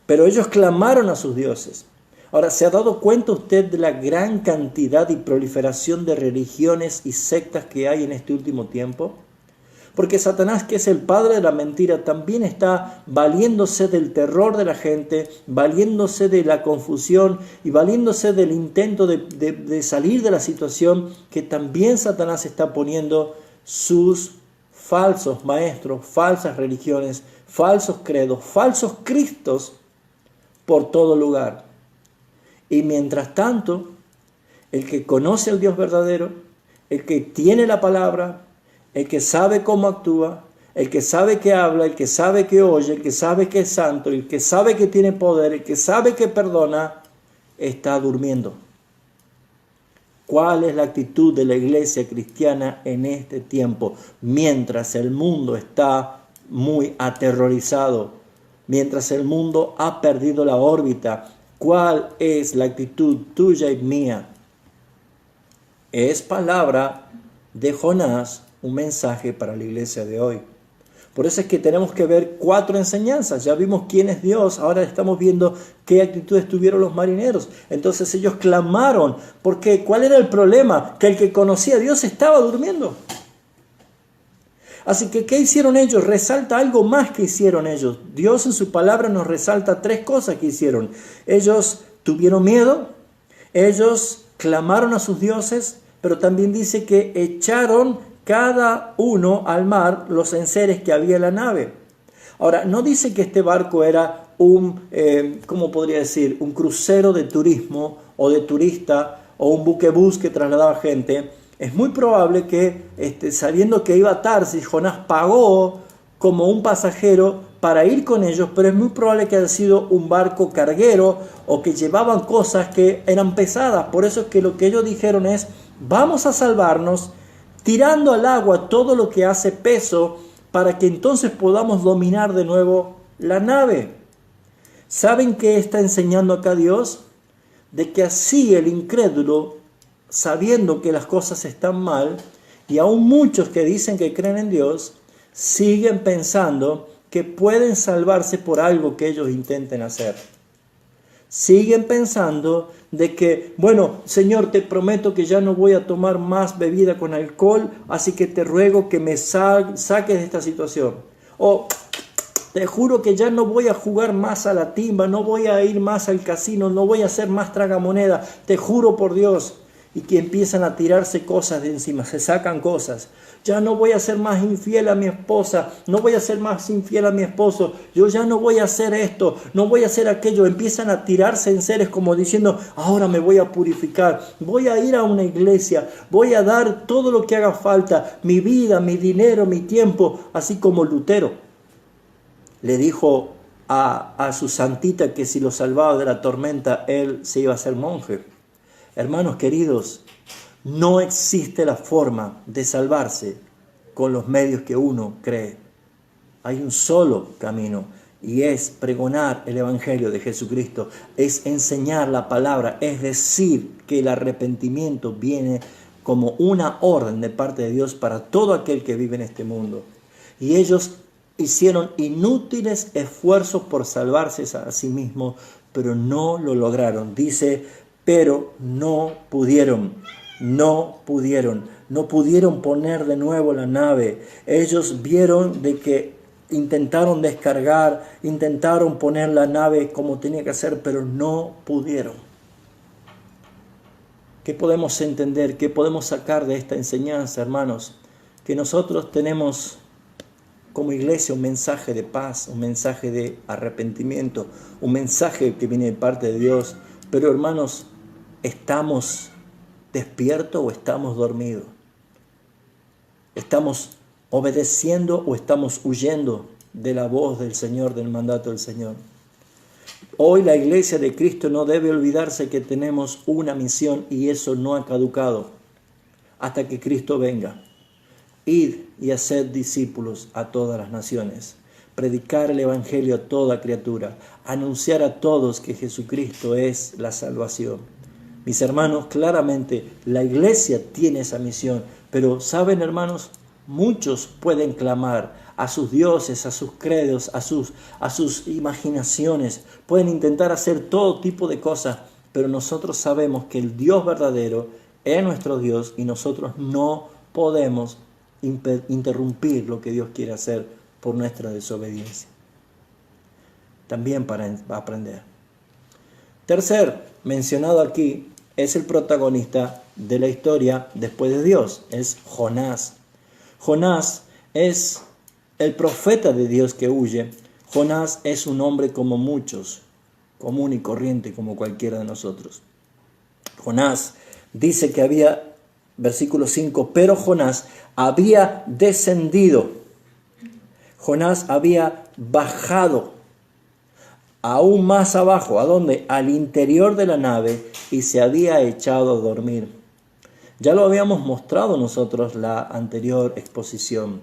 pero ellos clamaron a sus dioses. Ahora, ¿se ha dado cuenta usted de la gran cantidad y proliferación de religiones y sectas que hay en este último tiempo? Porque Satanás, que es el padre de la mentira, también está valiéndose del terror de la gente, valiéndose de la confusión y valiéndose del intento de salir de la situación, que también Satanás está poniendo sus falsos maestros, falsas religiones, falsos credos, falsos cristos por todo lugar. Y mientras tanto, el que conoce al Dios verdadero, el que tiene la palabra, el que sabe cómo actúa, el que sabe que habla, el que sabe que oye, el que sabe que es santo, el que sabe que tiene poder, el que sabe que perdona, está durmiendo. ¿Cuál es la actitud de la iglesia cristiana en este tiempo? Mientras el mundo está muy aterrorizado, mientras el mundo ha perdido la órbita, ¿cuál es la actitud tuya y mía? Es palabra de Jonás un mensaje para la iglesia de hoy. Por eso es que tenemos que ver 4 enseñanzas. Ya vimos quién es Dios, ahora estamos viendo qué actitudes tuvieron los marineros. Entonces ellos clamaron, porque ¿cuál era el problema? Que el que conocía a Dios estaba durmiendo. Así que, ¿qué hicieron ellos? Resalta algo más que hicieron ellos. Dios en su palabra nos resalta 3 cosas que hicieron. Ellos tuvieron miedo, ellos clamaron a sus dioses, pero también dice que echaron cada uno al mar los enseres que había en la nave. Ahora, no dice que este barco era ¿cómo podría decir? Un crucero de turismo o de turista o un buquebús que trasladaba gente. Es muy probable que, sabiendo que iba a Tarsis, Jonás pagó como un pasajero para ir con ellos, pero es muy probable que haya sido un barco carguero o que llevaban cosas que eran pesadas. Por eso es que lo que ellos dijeron es: vamos a salvarnos, tirando al agua todo lo que hace peso para que entonces podamos dominar de nuevo la nave. ¿Saben qué está enseñando acá Dios? De que así el incrédulo, sabiendo que las cosas están mal, y aún muchos que dicen que creen en Dios, siguen pensando que pueden salvarse por algo que ellos intenten hacer. Siguen pensando de que, bueno, Señor, te prometo que ya no voy a tomar más bebida con alcohol, así que te ruego que me saques de esta situación. O te juro que ya no voy a jugar más a la timba, no voy a ir más al casino, no voy a hacer más tragamoneda, te juro por Dios. Y que empiezan a tirarse cosas de encima, se sacan cosas. Ya no voy a ser más infiel a mi esposa, no voy a ser más infiel a mi esposo, yo ya no voy a hacer esto, no voy a hacer aquello. Empiezan a tirarse en seres como diciendo, ahora me voy a purificar, voy a ir a una iglesia, voy a dar todo lo que haga falta, mi vida, mi dinero, mi tiempo, así como Lutero le dijo a su santita que si lo salvaba de la tormenta, él se iba a ser monje. Hermanos queridos, no existe la forma de salvarse con los medios que uno cree. Hay un solo camino y es pregonar el Evangelio de Jesucristo, es enseñar la palabra, es decir que el arrepentimiento viene como una orden de parte de Dios para todo aquel que vive en este mundo. Y ellos hicieron inútiles esfuerzos por salvarse a sí mismos, pero no lo lograron. Dice, pero no pudieron poner de nuevo la nave. Ellos vieron de que intentaron descargar, intentaron poner la nave como tenía que hacer, pero no pudieron. ¿Qué podemos entender? ¿Qué podemos sacar de esta enseñanza, hermanos? Que nosotros tenemos como iglesia un mensaje de paz, un mensaje de arrepentimiento, un mensaje que viene de parte de Dios. Pero hermanos, ¿estamos despiertos o estamos dormidos? ¿Estamos obedeciendo o estamos huyendo de la voz del Señor, del mandato del Señor? Hoy la iglesia de Cristo no debe olvidarse que tenemos una misión y eso no ha caducado hasta que Cristo venga. Id y haced discípulos a todas las naciones, predicar el Evangelio a toda criatura, anunciar a todos que Jesucristo es la salvación. Mis hermanos, claramente la iglesia tiene esa misión, pero ¿saben, hermanos? Muchos pueden clamar a sus dioses, a sus credos, a sus imaginaciones, pueden intentar hacer todo tipo de cosas, pero nosotros sabemos que el Dios verdadero es nuestro Dios y nosotros no podemos interrumpir lo que Dios quiere hacer por nuestra desobediencia. También para aprender. Tercer, mencionado aquí, es el protagonista de la historia después de Dios, es Jonás. Jonás es el profeta de Dios que huye. Jonás es un hombre como muchos, común y corriente como cualquiera de nosotros. Jonás dice que había, versículo 5, pero Jonás había descendido. Jonás había bajado aún más abajo. ¿A dónde? Al interior de la nave y se había echado a dormir. Ya lo habíamos mostrado nosotros la anterior exposición,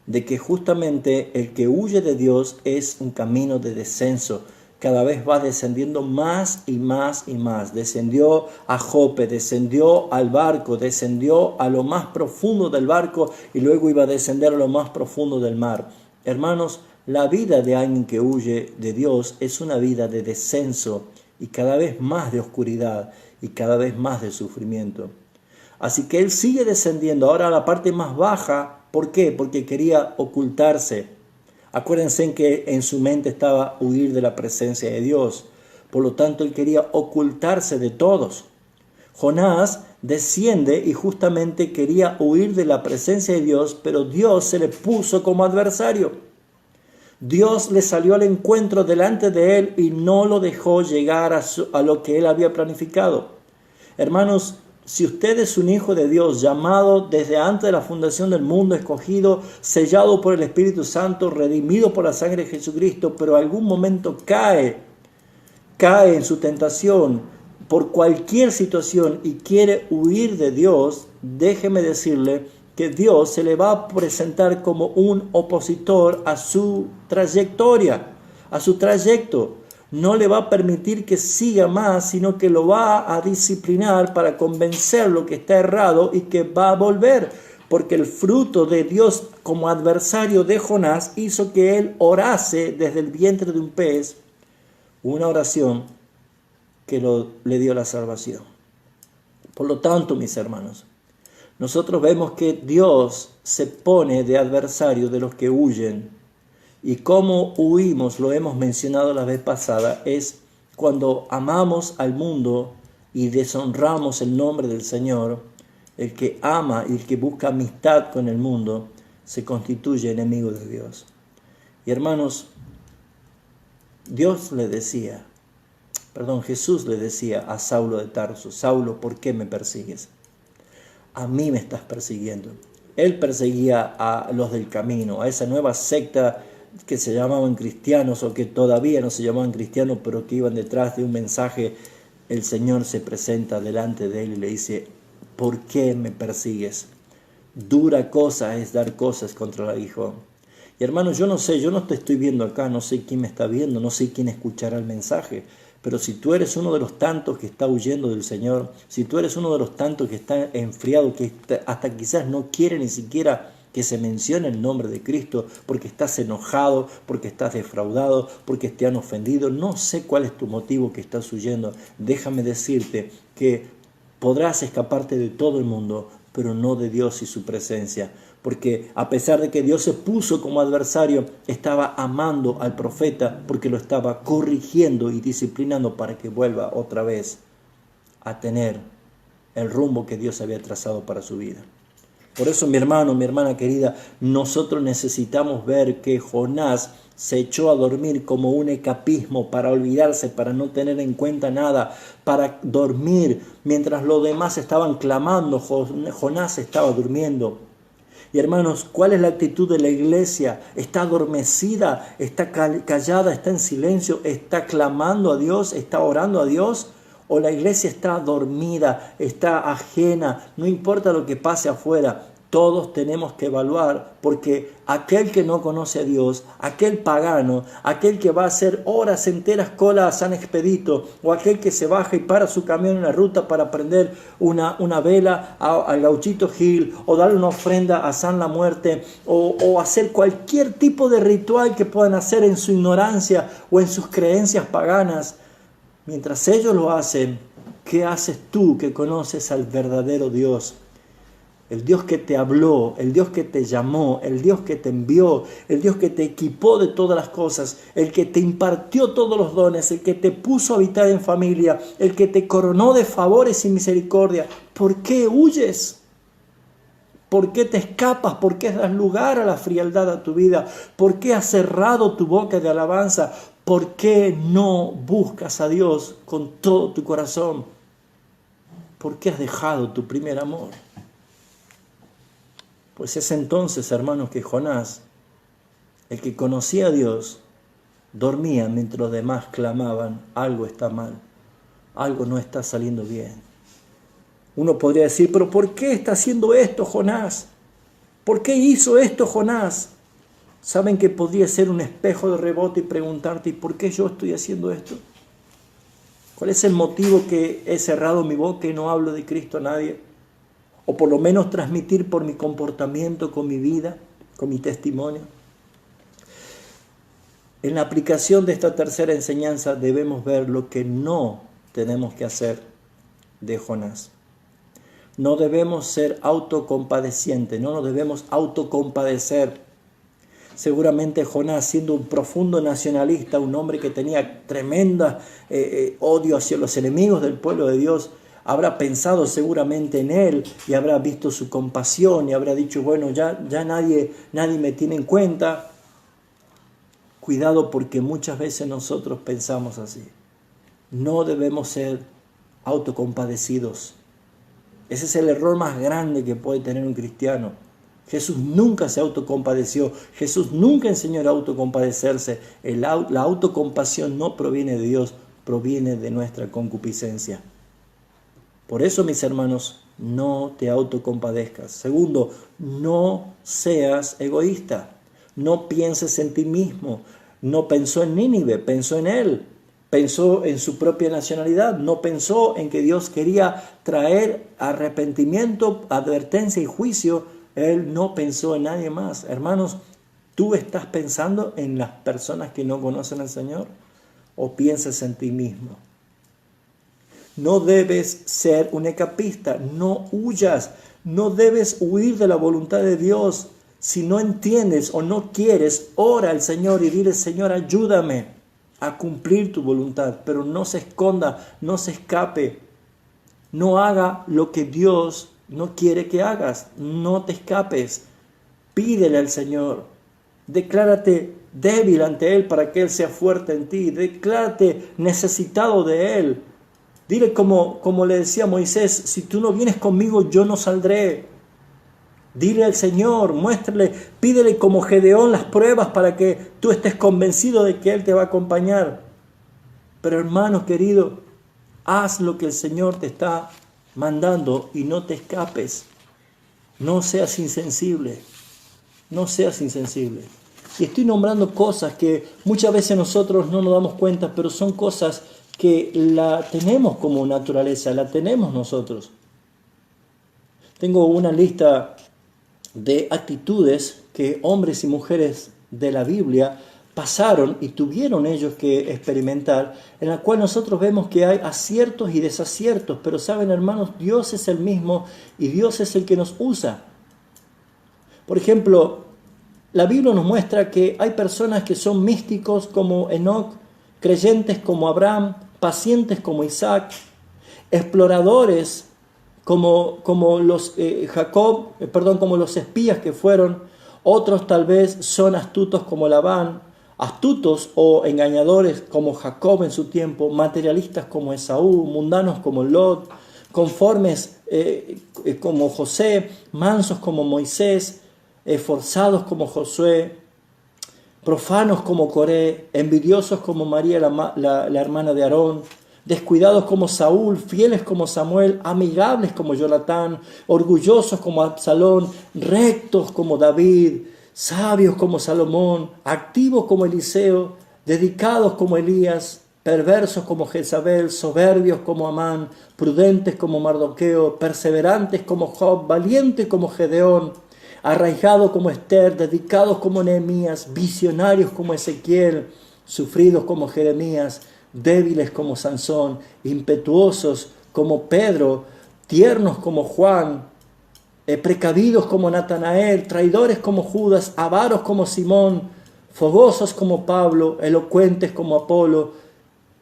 de que justamente el que huye de Dios es un camino de descenso. Cada vez va descendiendo más y más y más. Descendió a Jope, descendió al barco, descendió a lo más profundo del barco y luego iba a descender a lo más profundo del mar. Hermanos, la vida de alguien que huye de Dios es una vida de descenso y cada vez más de oscuridad y cada vez más de sufrimiento. Así que él sigue descendiendo ahora a la parte más baja. ¿Por qué? Porque quería ocultarse. Acuérdense en que en su mente estaba huir de la presencia de Dios. Por lo tanto, él quería ocultarse de todos. Jonás desciende y justamente quería huir de la presencia de Dios, pero Dios se le puso como adversario. Dios le salió al encuentro delante de él y no lo dejó llegar a lo que él había planificado. Hermanos, si usted es un hijo de Dios, llamado desde antes de la fundación del mundo, escogido, sellado por el Espíritu Santo, redimido por la sangre de Jesucristo, pero en algún momento cae en su tentación por cualquier situación y quiere huir de Dios, déjeme decirle que Dios se le va a presentar como un opositor a su trayectoria, a su trayecto. No le va a permitir que siga más, sino que lo va a disciplinar para convencerlo que está errado y que va a volver. Porque el fruto de Dios como adversario de Jonás hizo que él orase desde el vientre de un pez, una oración que le dio la salvación. Por lo tanto, mis hermanos, nosotros vemos que Dios se pone de adversario de los que huyen. Y cómo huimos, lo hemos mencionado la vez pasada, es cuando amamos al mundo y deshonramos el nombre del Señor. El que ama y el que busca amistad con el mundo se constituye enemigo de Dios. Y hermanos, Jesús le decía a Saulo de Tarso: Saulo, ¿por qué me persigues? A mí me estás persiguiendo. Él perseguía a los del camino, a esa nueva secta que se llamaban cristianos o que todavía no se llamaban cristianos, pero que iban detrás de un mensaje. El Señor se presenta delante de él y le dice: ¿por qué me persigues? Dura cosa es dar cosas contra el aguijón. Y hermanos, yo no te estoy viendo acá, no sé quién me está viendo, no sé quién escuchará el mensaje, pero si tú eres uno de los tantos que está huyendo del Señor, si tú eres uno de los tantos que está enfriado, que hasta quizás no quiere ni siquiera que se mencione el nombre de Cristo, porque estás enojado, porque estás defraudado, porque te han ofendido, no sé cuál es tu motivo que estás huyendo, déjame decirte que podrás escaparte de todo el mundo, pero no de Dios y su presencia. Porque a pesar de que Dios se puso como adversario, estaba amando al profeta porque lo estaba corrigiendo y disciplinando para que vuelva otra vez a tener el rumbo que Dios había trazado para su vida. Por eso, mi hermano, mi hermana querida, nosotros necesitamos ver que Jonás se echó a dormir como un escapismo para olvidarse, para no tener en cuenta nada, para dormir mientras los demás estaban clamando. Jonás estaba durmiendo. Y hermanos, ¿cuál es la actitud de la iglesia? ¿Está adormecida? ¿Está callada? ¿Está en silencio? ¿Está clamando a Dios? ¿Está orando a Dios? ¿O la iglesia está dormida? ¿Está ajena? No importa lo que pase afuera. Todos tenemos que evaluar, porque aquel que no conoce a Dios, aquel pagano, aquel que va a hacer horas enteras cola a San Expedito, o aquel que se baja y para su camión en la ruta para prender una vela al Gauchito Gil, o darle una ofrenda a San la Muerte, o hacer cualquier tipo de ritual que puedan hacer en su ignorancia o en sus creencias paganas. Mientras ellos lo hacen, ¿qué haces tú que conoces al verdadero Dios? El Dios que te habló, el Dios que te llamó, el Dios que te envió, el Dios que te equipó de todas las cosas, el que te impartió todos los dones, el que te puso a habitar en familia, el que te coronó de favores y misericordia. ¿Por qué huyes? ¿Por qué te escapas? ¿Por qué das lugar a la frialdad a tu vida? ¿Por qué has cerrado tu boca de alabanza? ¿Por qué no buscas a Dios con todo tu corazón? ¿Por qué has dejado tu primer amor? Pues es entonces, hermanos, que Jonás, el que conocía a Dios, dormía mientras los demás clamaban: algo está mal, algo no está saliendo bien. Uno podría decir: pero ¿por qué está haciendo esto Jonás? ¿Por qué hizo esto Jonás? ¿Saben que podría ser un espejo de rebote y preguntarte: ¿y por qué yo estoy haciendo esto? ¿Cuál es el motivo que he cerrado mi boca y no hablo de Cristo a nadie? O por lo menos transmitir por mi comportamiento, con mi vida, con mi testimonio. En la aplicación de esta tercera enseñanza debemos ver lo que no tenemos que hacer de Jonás. No debemos ser autocompadecientes, no nos debemos autocompadecer. Seguramente Jonás, siendo un profundo nacionalista, un hombre que tenía tremenda odio hacia los enemigos del pueblo de Dios, habrá pensado seguramente en él y habrá visto su compasión y habrá dicho: bueno, ya nadie me tiene en cuenta. Cuidado, porque muchas veces nosotros pensamos así. No debemos ser autocompadecidos. Ese es el error más grande que puede tener un cristiano. Jesús nunca se autocompadeció. Jesús nunca enseñó a autocompadecerse. La autocompasión no proviene de Dios, proviene de nuestra concupiscencia. Por eso, mis hermanos, no te autocompadezcas. Segundo, no seas egoísta. No pienses en ti mismo. No pensó en Nínive, pensó en él. Pensó en su propia nacionalidad. No pensó en que Dios quería traer arrepentimiento, advertencia y juicio. Él no pensó en nadie más. Hermanos, ¿tú estás pensando en las personas que no conocen al Señor? ¿O piensas en ti mismo? No debes ser un escapista, no huyas, no debes huir de la voluntad de Dios. Si no entiendes o no quieres, ora al Señor y dile: Señor, ayúdame a cumplir tu voluntad, pero no se esconda, no se escape, no haga lo que Dios no quiere que hagas, no te escapes, pídele al Señor, declárate débil ante Él para que Él sea fuerte en ti, declárate necesitado de Él. Dile como le decía Moisés: si tú no vienes conmigo, yo no saldré. Dile al Señor, muéstrale, pídele como Gedeón las pruebas para que tú estés convencido de que Él te va a acompañar. Pero hermano querido, haz lo que el Señor te está mandando y no te escapes. No seas insensible, no seas insensible. Y estoy nombrando cosas que muchas veces nosotros no nos damos cuenta, pero son cosas que la tenemos como naturaleza, la tenemos nosotros. Tengo una lista de actitudes que hombres y mujeres de la Biblia pasaron y tuvieron ellos que experimentar, en la cual nosotros vemos que hay aciertos y desaciertos, pero saben, hermanos, Dios es el mismo y Dios es el que nos usa. Por ejemplo, la Biblia nos muestra que hay personas que son místicos como Enoc, creyentes como Abraham, pacientes como Isaac, exploradores como los como los espías que fueron. Otros tal vez son astutos como Labán, astutos o engañadores como Jacob en su tiempo, materialistas como Esaú, mundanos como Lot, conformes como José, mansos como Moisés, esforzados como Josué, profanos como Coré, envidiosos como María, la hermana de Aarón, descuidados como Saúl, fieles como Samuel, amigables como Jonatán, orgullosos como Absalón, rectos como David, sabios como Salomón, activos como Eliseo, dedicados como Elías, perversos como Jezabel, soberbios como Amán, prudentes como Mardoqueo, perseverantes como Job, valientes como Gedeón, arraigados como Esther, dedicados como Nehemías, visionarios como Ezequiel, sufridos como Jeremías, débiles como Sansón, impetuosos como Pedro, tiernos como Juan, precavidos como Natanael, traidores como Judas, avaros como Simón, fogosos como Pablo, elocuentes como Apolo.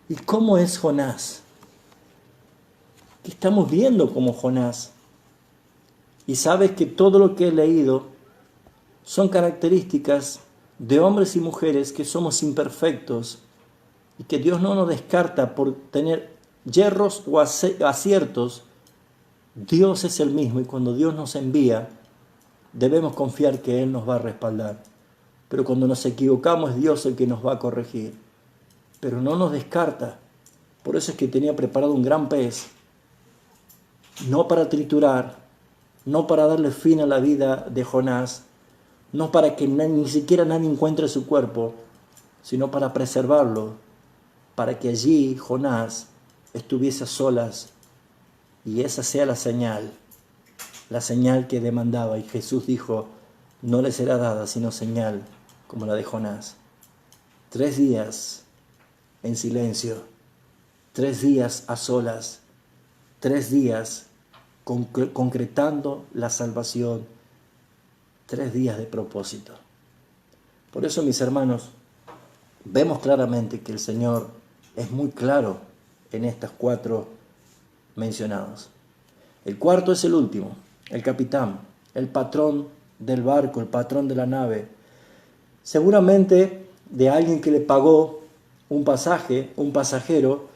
¿Y cómo es Jonás? ¿Qué estamos viendo como Jonás? Y sabes que todo lo que he leído son características de hombres y mujeres que somos imperfectos y que Dios no nos descarta por tener yerros o aciertos. Dios es el mismo y cuando Dios nos envía, debemos confiar que Él nos va a respaldar. Pero cuando nos equivocamos, es Dios el que nos va a corregir. Pero no nos descarta. Por eso es que tenía preparado un gran pez, no para triturar, no para darle fin a la vida de Jonás, no para que ni siquiera nadie encuentre su cuerpo, sino para preservarlo, para que allí Jonás estuviese a solas y esa sea la señal que demandaba. Y Jesús dijo: no le será dada sino señal como la de Jonás. 3 días en silencio, 3 días a solas, 3 días concretando la salvación, 3 días de propósito. Por eso, mis hermanos, vemos claramente que el Señor es muy claro en estas 4 mencionados. El cuarto es el último, el capitán, el patrón del barco, el patrón de la nave. Seguramente de alguien que le pagó un pasajero,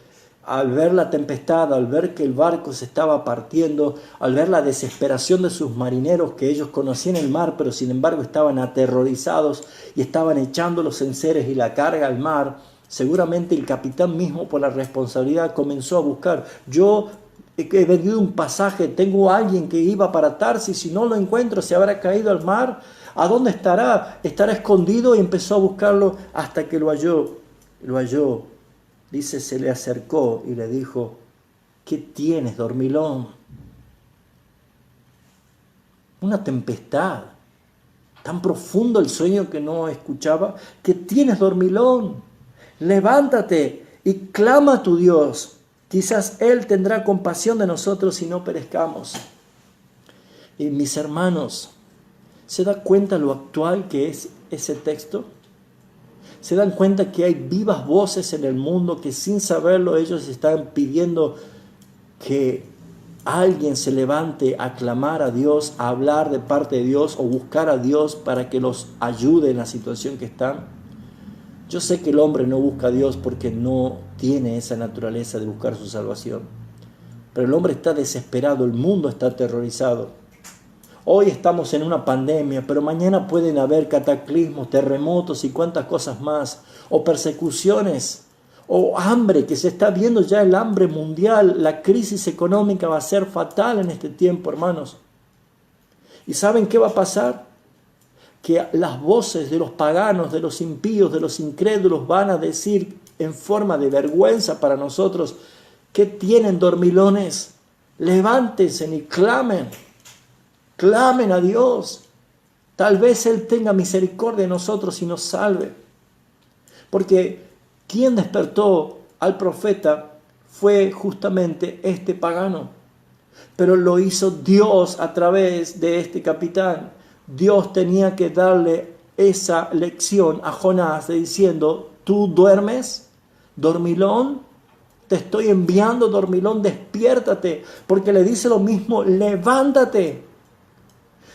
al ver la tempestad, al ver que el barco se estaba partiendo, al ver la desesperación de sus marineros, que ellos conocían el mar, pero sin embargo estaban aterrorizados y estaban echando los enseres y la carga al mar, seguramente el capitán mismo, por la responsabilidad, comenzó a buscar: yo he vendido un pasaje, tengo a alguien que iba para Tarsis, si no lo encuentro, se habrá caído al mar, ¿a dónde estará? Estará escondido, y empezó a buscarlo hasta que lo halló. Lo halló, dice, se le acercó y le dijo, ¿qué tienes, dormilón? Una tempestad, tan profundo el sueño que no escuchaba. ¿Qué tienes, dormilón? Levántate y clama a tu Dios. Quizás Él tendrá compasión de nosotros y no perezcamos. Y mis hermanos, ¿se da cuenta lo actual que es ese texto? ¿Se dan cuenta que hay vivas voces en el mundo que sin saberlo ellos están pidiendo que alguien se levante a clamar a Dios, a hablar de parte de Dios o buscar a Dios para que los ayude en la situación que están? Yo sé que el hombre no busca a Dios porque no tiene esa naturaleza de buscar su salvación. Pero el hombre está desesperado, el mundo está aterrorizado. Hoy estamos en una pandemia, pero mañana pueden haber cataclismos, terremotos y cuantas cosas más, o persecuciones, o hambre, que se está viendo ya el hambre mundial. La crisis económica va a ser fatal en este tiempo, hermanos. ¿Y saben qué va a pasar? Que las voces de los paganos, de los impíos, de los incrédulos van a decir en forma de vergüenza para nosotros, ¿qué tienen, dormilones? Levántense y clamen a Dios. Tal vez Él tenga misericordia de nosotros y nos salve. Porque quien despertó al profeta fue justamente este pagano. Pero lo hizo Dios a través de este capitán. Dios tenía que darle esa lección a Jonás diciendo, ¿tú duermes, dormilón? Te estoy enviando, dormilón, despiértate. Porque le dice lo mismo, levántate.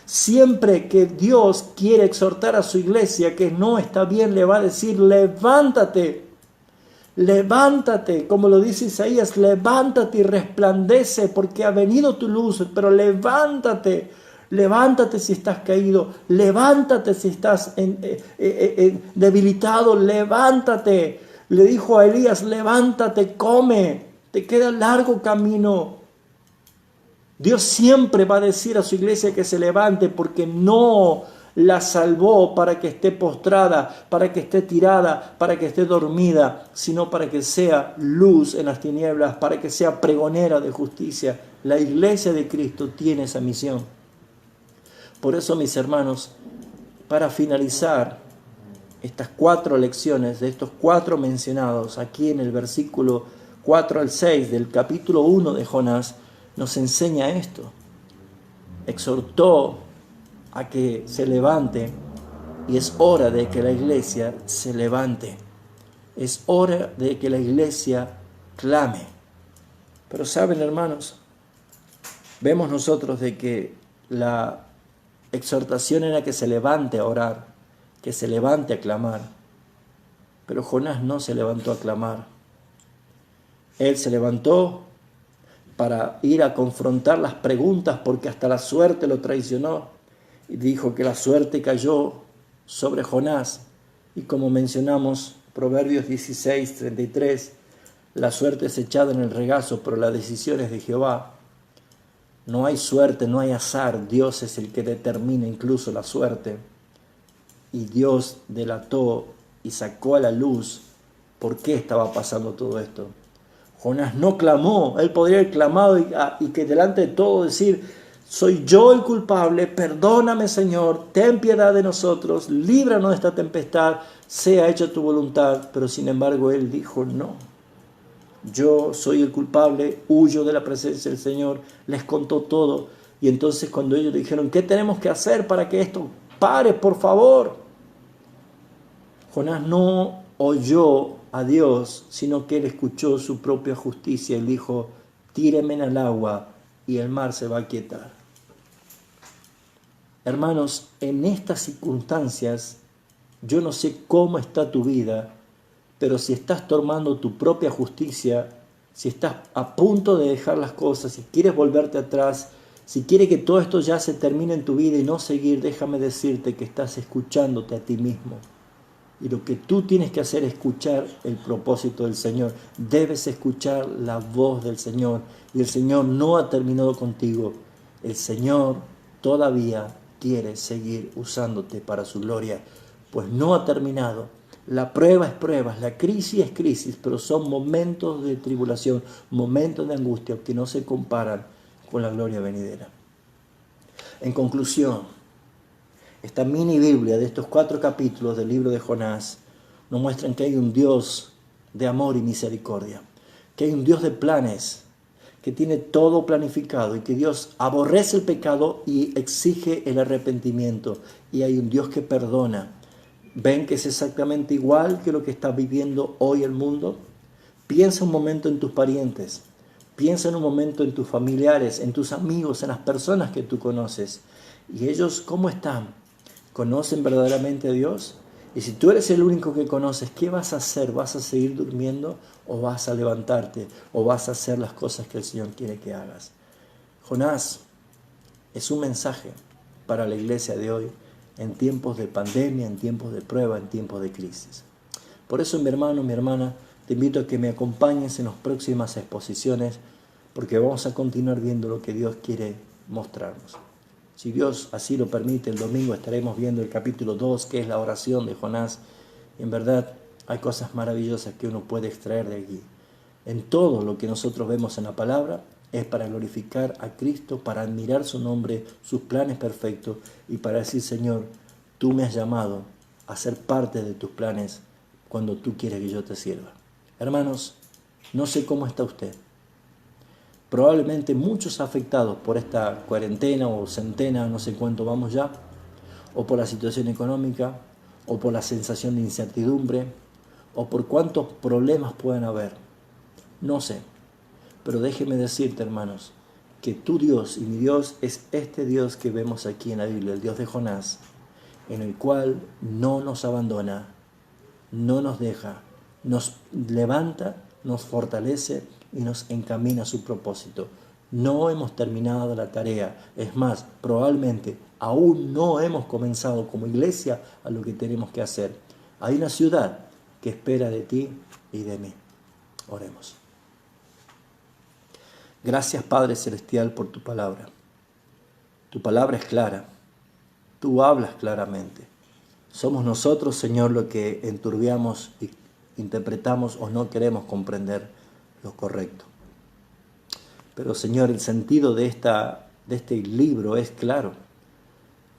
Siempre que Dios quiere exhortar a su iglesia que no está bien, le va a decir, levántate. Levántate, como lo dice Isaías, levántate y resplandece porque ha venido tu luz, pero levántate. Levántate si estás caído, levántate si estás debilitado, levántate. Le dijo a Elías, levántate, come, te queda largo camino. Dios siempre va a decir a su iglesia que se levante porque no la salvó para que esté postrada, para que esté tirada, para que esté dormida, sino para que sea luz en las tinieblas, para que sea pregonera de justicia. La iglesia de Cristo tiene esa misión. Por eso, mis hermanos, para finalizar estas 4 lecciones de estos 4 mencionados aquí en el versículo 4 al 6 del capítulo 1 de Jonás, nos enseña esto. Exhortó a que se levante y es hora de que la iglesia se levante. Es hora de que la iglesia clame. Pero saben, hermanos, vemos nosotros de que la exhortación era que se levante a orar, que se levante a clamar. Pero Jonás no se levantó a clamar. Él se levantó para ir a confrontar las preguntas porque hasta la suerte lo traicionó. Y dijo que la suerte cayó sobre Jonás. Y como mencionamos, Proverbios 16:33, la suerte es echada en el regazo, pero la decisión es de Jehová. No hay suerte, no hay azar. Dios es el que determina incluso la suerte. Y Dios delató y sacó a la luz por qué estaba pasando todo esto. Jonás no clamó. Él podría haber clamado y que delante de todo decir, soy yo el culpable, perdóname Señor, ten piedad de nosotros, líbranos de esta tempestad, sea hecha tu voluntad. Pero sin embargo él dijo, no, yo soy el culpable, huyo de la presencia del Señor. Les contó todo. Y entonces cuando ellos le dijeron, ¿qué tenemos que hacer para que esto pare, por favor? Jonás no oyó a Dios, sino que él escuchó su propia justicia. Él dijo, tírenme al agua y el mar se va a aquietar. Hermanos, en estas circunstancias, yo no sé cómo está tu vida, pero si estás tomando tu propia justicia, si estás a punto de dejar las cosas, si quieres volverte atrás, si quieres que todo esto ya se termine en tu vida y no seguir, déjame decirte que estás escuchándote a ti mismo. Y lo que tú tienes que hacer es escuchar el propósito del Señor. Debes escuchar la voz del Señor. Y el Señor no ha terminado contigo. El Señor todavía quiere seguir usándote para su gloria, pues no ha terminado. La prueba es prueba, la crisis es crisis, pero son momentos de tribulación, momentos de angustia que no se comparan con la gloria venidera. En conclusión, esta mini Biblia de estos 4 capítulos del libro de Jonás nos muestran que hay un Dios de amor y misericordia, que hay un Dios de planes, que tiene todo planificado y que Dios aborrece el pecado y exige el arrepentimiento. Y hay un Dios que perdona. ¿Ven que es exactamente igual que lo que está viviendo hoy el mundo? Piensa un momento en tus parientes, piensa en un momento en tus familiares, en tus amigos, en las personas que tú conoces. ¿Y ellos cómo están? ¿Conocen verdaderamente a Dios? Y si tú eres el único que conoces, ¿qué vas a hacer? ¿Vas a seguir durmiendo o vas a levantarte o vas a hacer las cosas que el Señor quiere que hagas? Jonás es un mensaje para la iglesia de hoy en tiempos de pandemia, en tiempos de prueba, en tiempos de crisis. Por eso, mi hermano, mi hermana, te invito a que me acompañes en las próximas exposiciones, porque vamos a continuar viendo lo que Dios quiere mostrarnos. Si Dios así lo permite, el domingo estaremos viendo el capítulo 2, que es la oración de Jonás. En verdad, hay cosas maravillosas que uno puede extraer de aquí. En todo lo que nosotros vemos en la palabra es para glorificar a Cristo, para admirar su nombre, sus planes perfectos y para decir, Señor, tú me has llamado a ser parte de tus planes cuando tú quieres que yo te sirva. Hermanos, no sé cómo está usted. Probablemente muchos afectados por esta cuarentena o centena, no sé cuánto vamos ya, o por la situación económica, o por la sensación de incertidumbre, o por cuántos problemas pueden haber. No sé, pero déjeme decirte, hermanos, que tu Dios y mi Dios es este Dios que vemos aquí en la Biblia, el Dios de Jonás, en el cual no nos abandona, no nos deja, nos levanta, nos fortalece y nos encamina a su propósito. No hemos terminado la tarea, es más, probablemente aún no hemos comenzado como iglesia a lo que tenemos que hacer. Hay una ciudad que espera de ti y de mí. Oremos. Gracias, Padre Celestial, por tu palabra. Tu palabra es clara, tú hablas claramente. Somos nosotros, Señor, lo que enturbiamos y interpretamos o no queremos comprender lo correcto. Pero, Señor, el sentido de este libro es claro.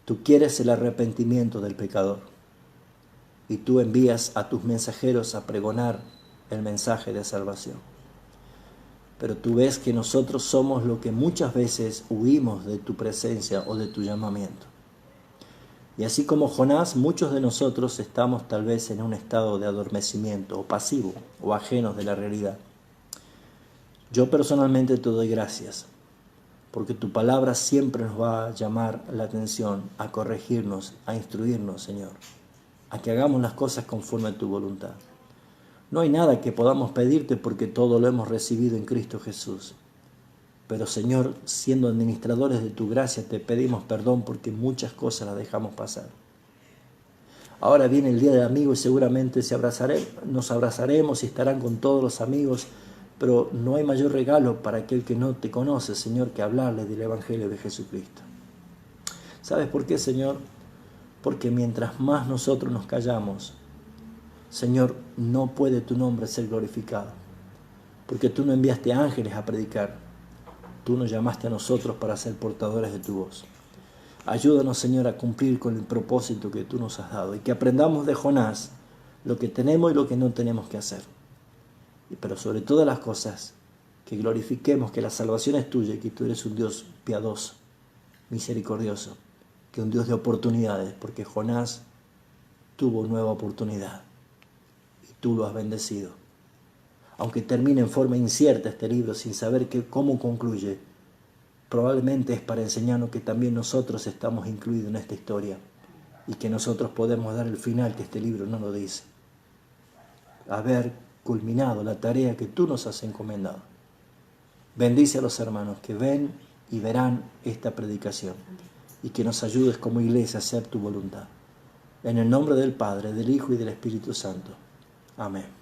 Tú quieres el arrepentimiento del pecador y tú envías a tus mensajeros a pregonar el mensaje de salvación. Pero tú ves que nosotros somos lo que muchas veces huimos de tu presencia o de tu llamamiento. Y así como Jonás, muchos de nosotros estamos tal vez en un estado de adormecimiento o pasivo o ajenos de la realidad. Yo personalmente te doy gracias, porque tu palabra siempre nos va a llamar la atención, a corregirnos, a instruirnos, Señor, a que hagamos las cosas conforme a tu voluntad. No hay nada que podamos pedirte porque todo lo hemos recibido en Cristo Jesús. Pero, Señor, siendo administradores de tu gracia, te pedimos perdón porque muchas cosas las dejamos pasar. Ahora viene el día del amigo y seguramente nos abrazaremos y estarán con todos los amigos, pero no hay mayor regalo para aquel que no te conoce, Señor, que hablarle del Evangelio de Jesucristo. ¿Sabes por qué, Señor? Porque mientras más nosotros nos callamos, Señor, no puede tu nombre ser glorificado, porque tú no enviaste ángeles a predicar. Tú nos llamaste a nosotros para ser portadores de tu voz. Ayúdanos, Señor, a cumplir con el propósito que tú nos has dado y que aprendamos de Jonás lo que tenemos y lo que no tenemos que hacer. Pero sobre todas las cosas, que glorifiquemos que la salvación es tuya y que tú eres un Dios piadoso, misericordioso, que un Dios de oportunidades, porque Jonás tuvo nueva oportunidad y tú lo has bendecido. Aunque termine en forma incierta este libro, sin saber cómo concluye, probablemente es para enseñarnos que también nosotros estamos incluidos en esta historia y que nosotros podemos dar el final que este libro no lo dice. Haber culminado la tarea que tú nos has encomendado. Bendice a los hermanos que ven y verán esta predicación y que nos ayudes como iglesia a hacer tu voluntad. En el nombre del Padre, del Hijo y del Espíritu Santo. Amén.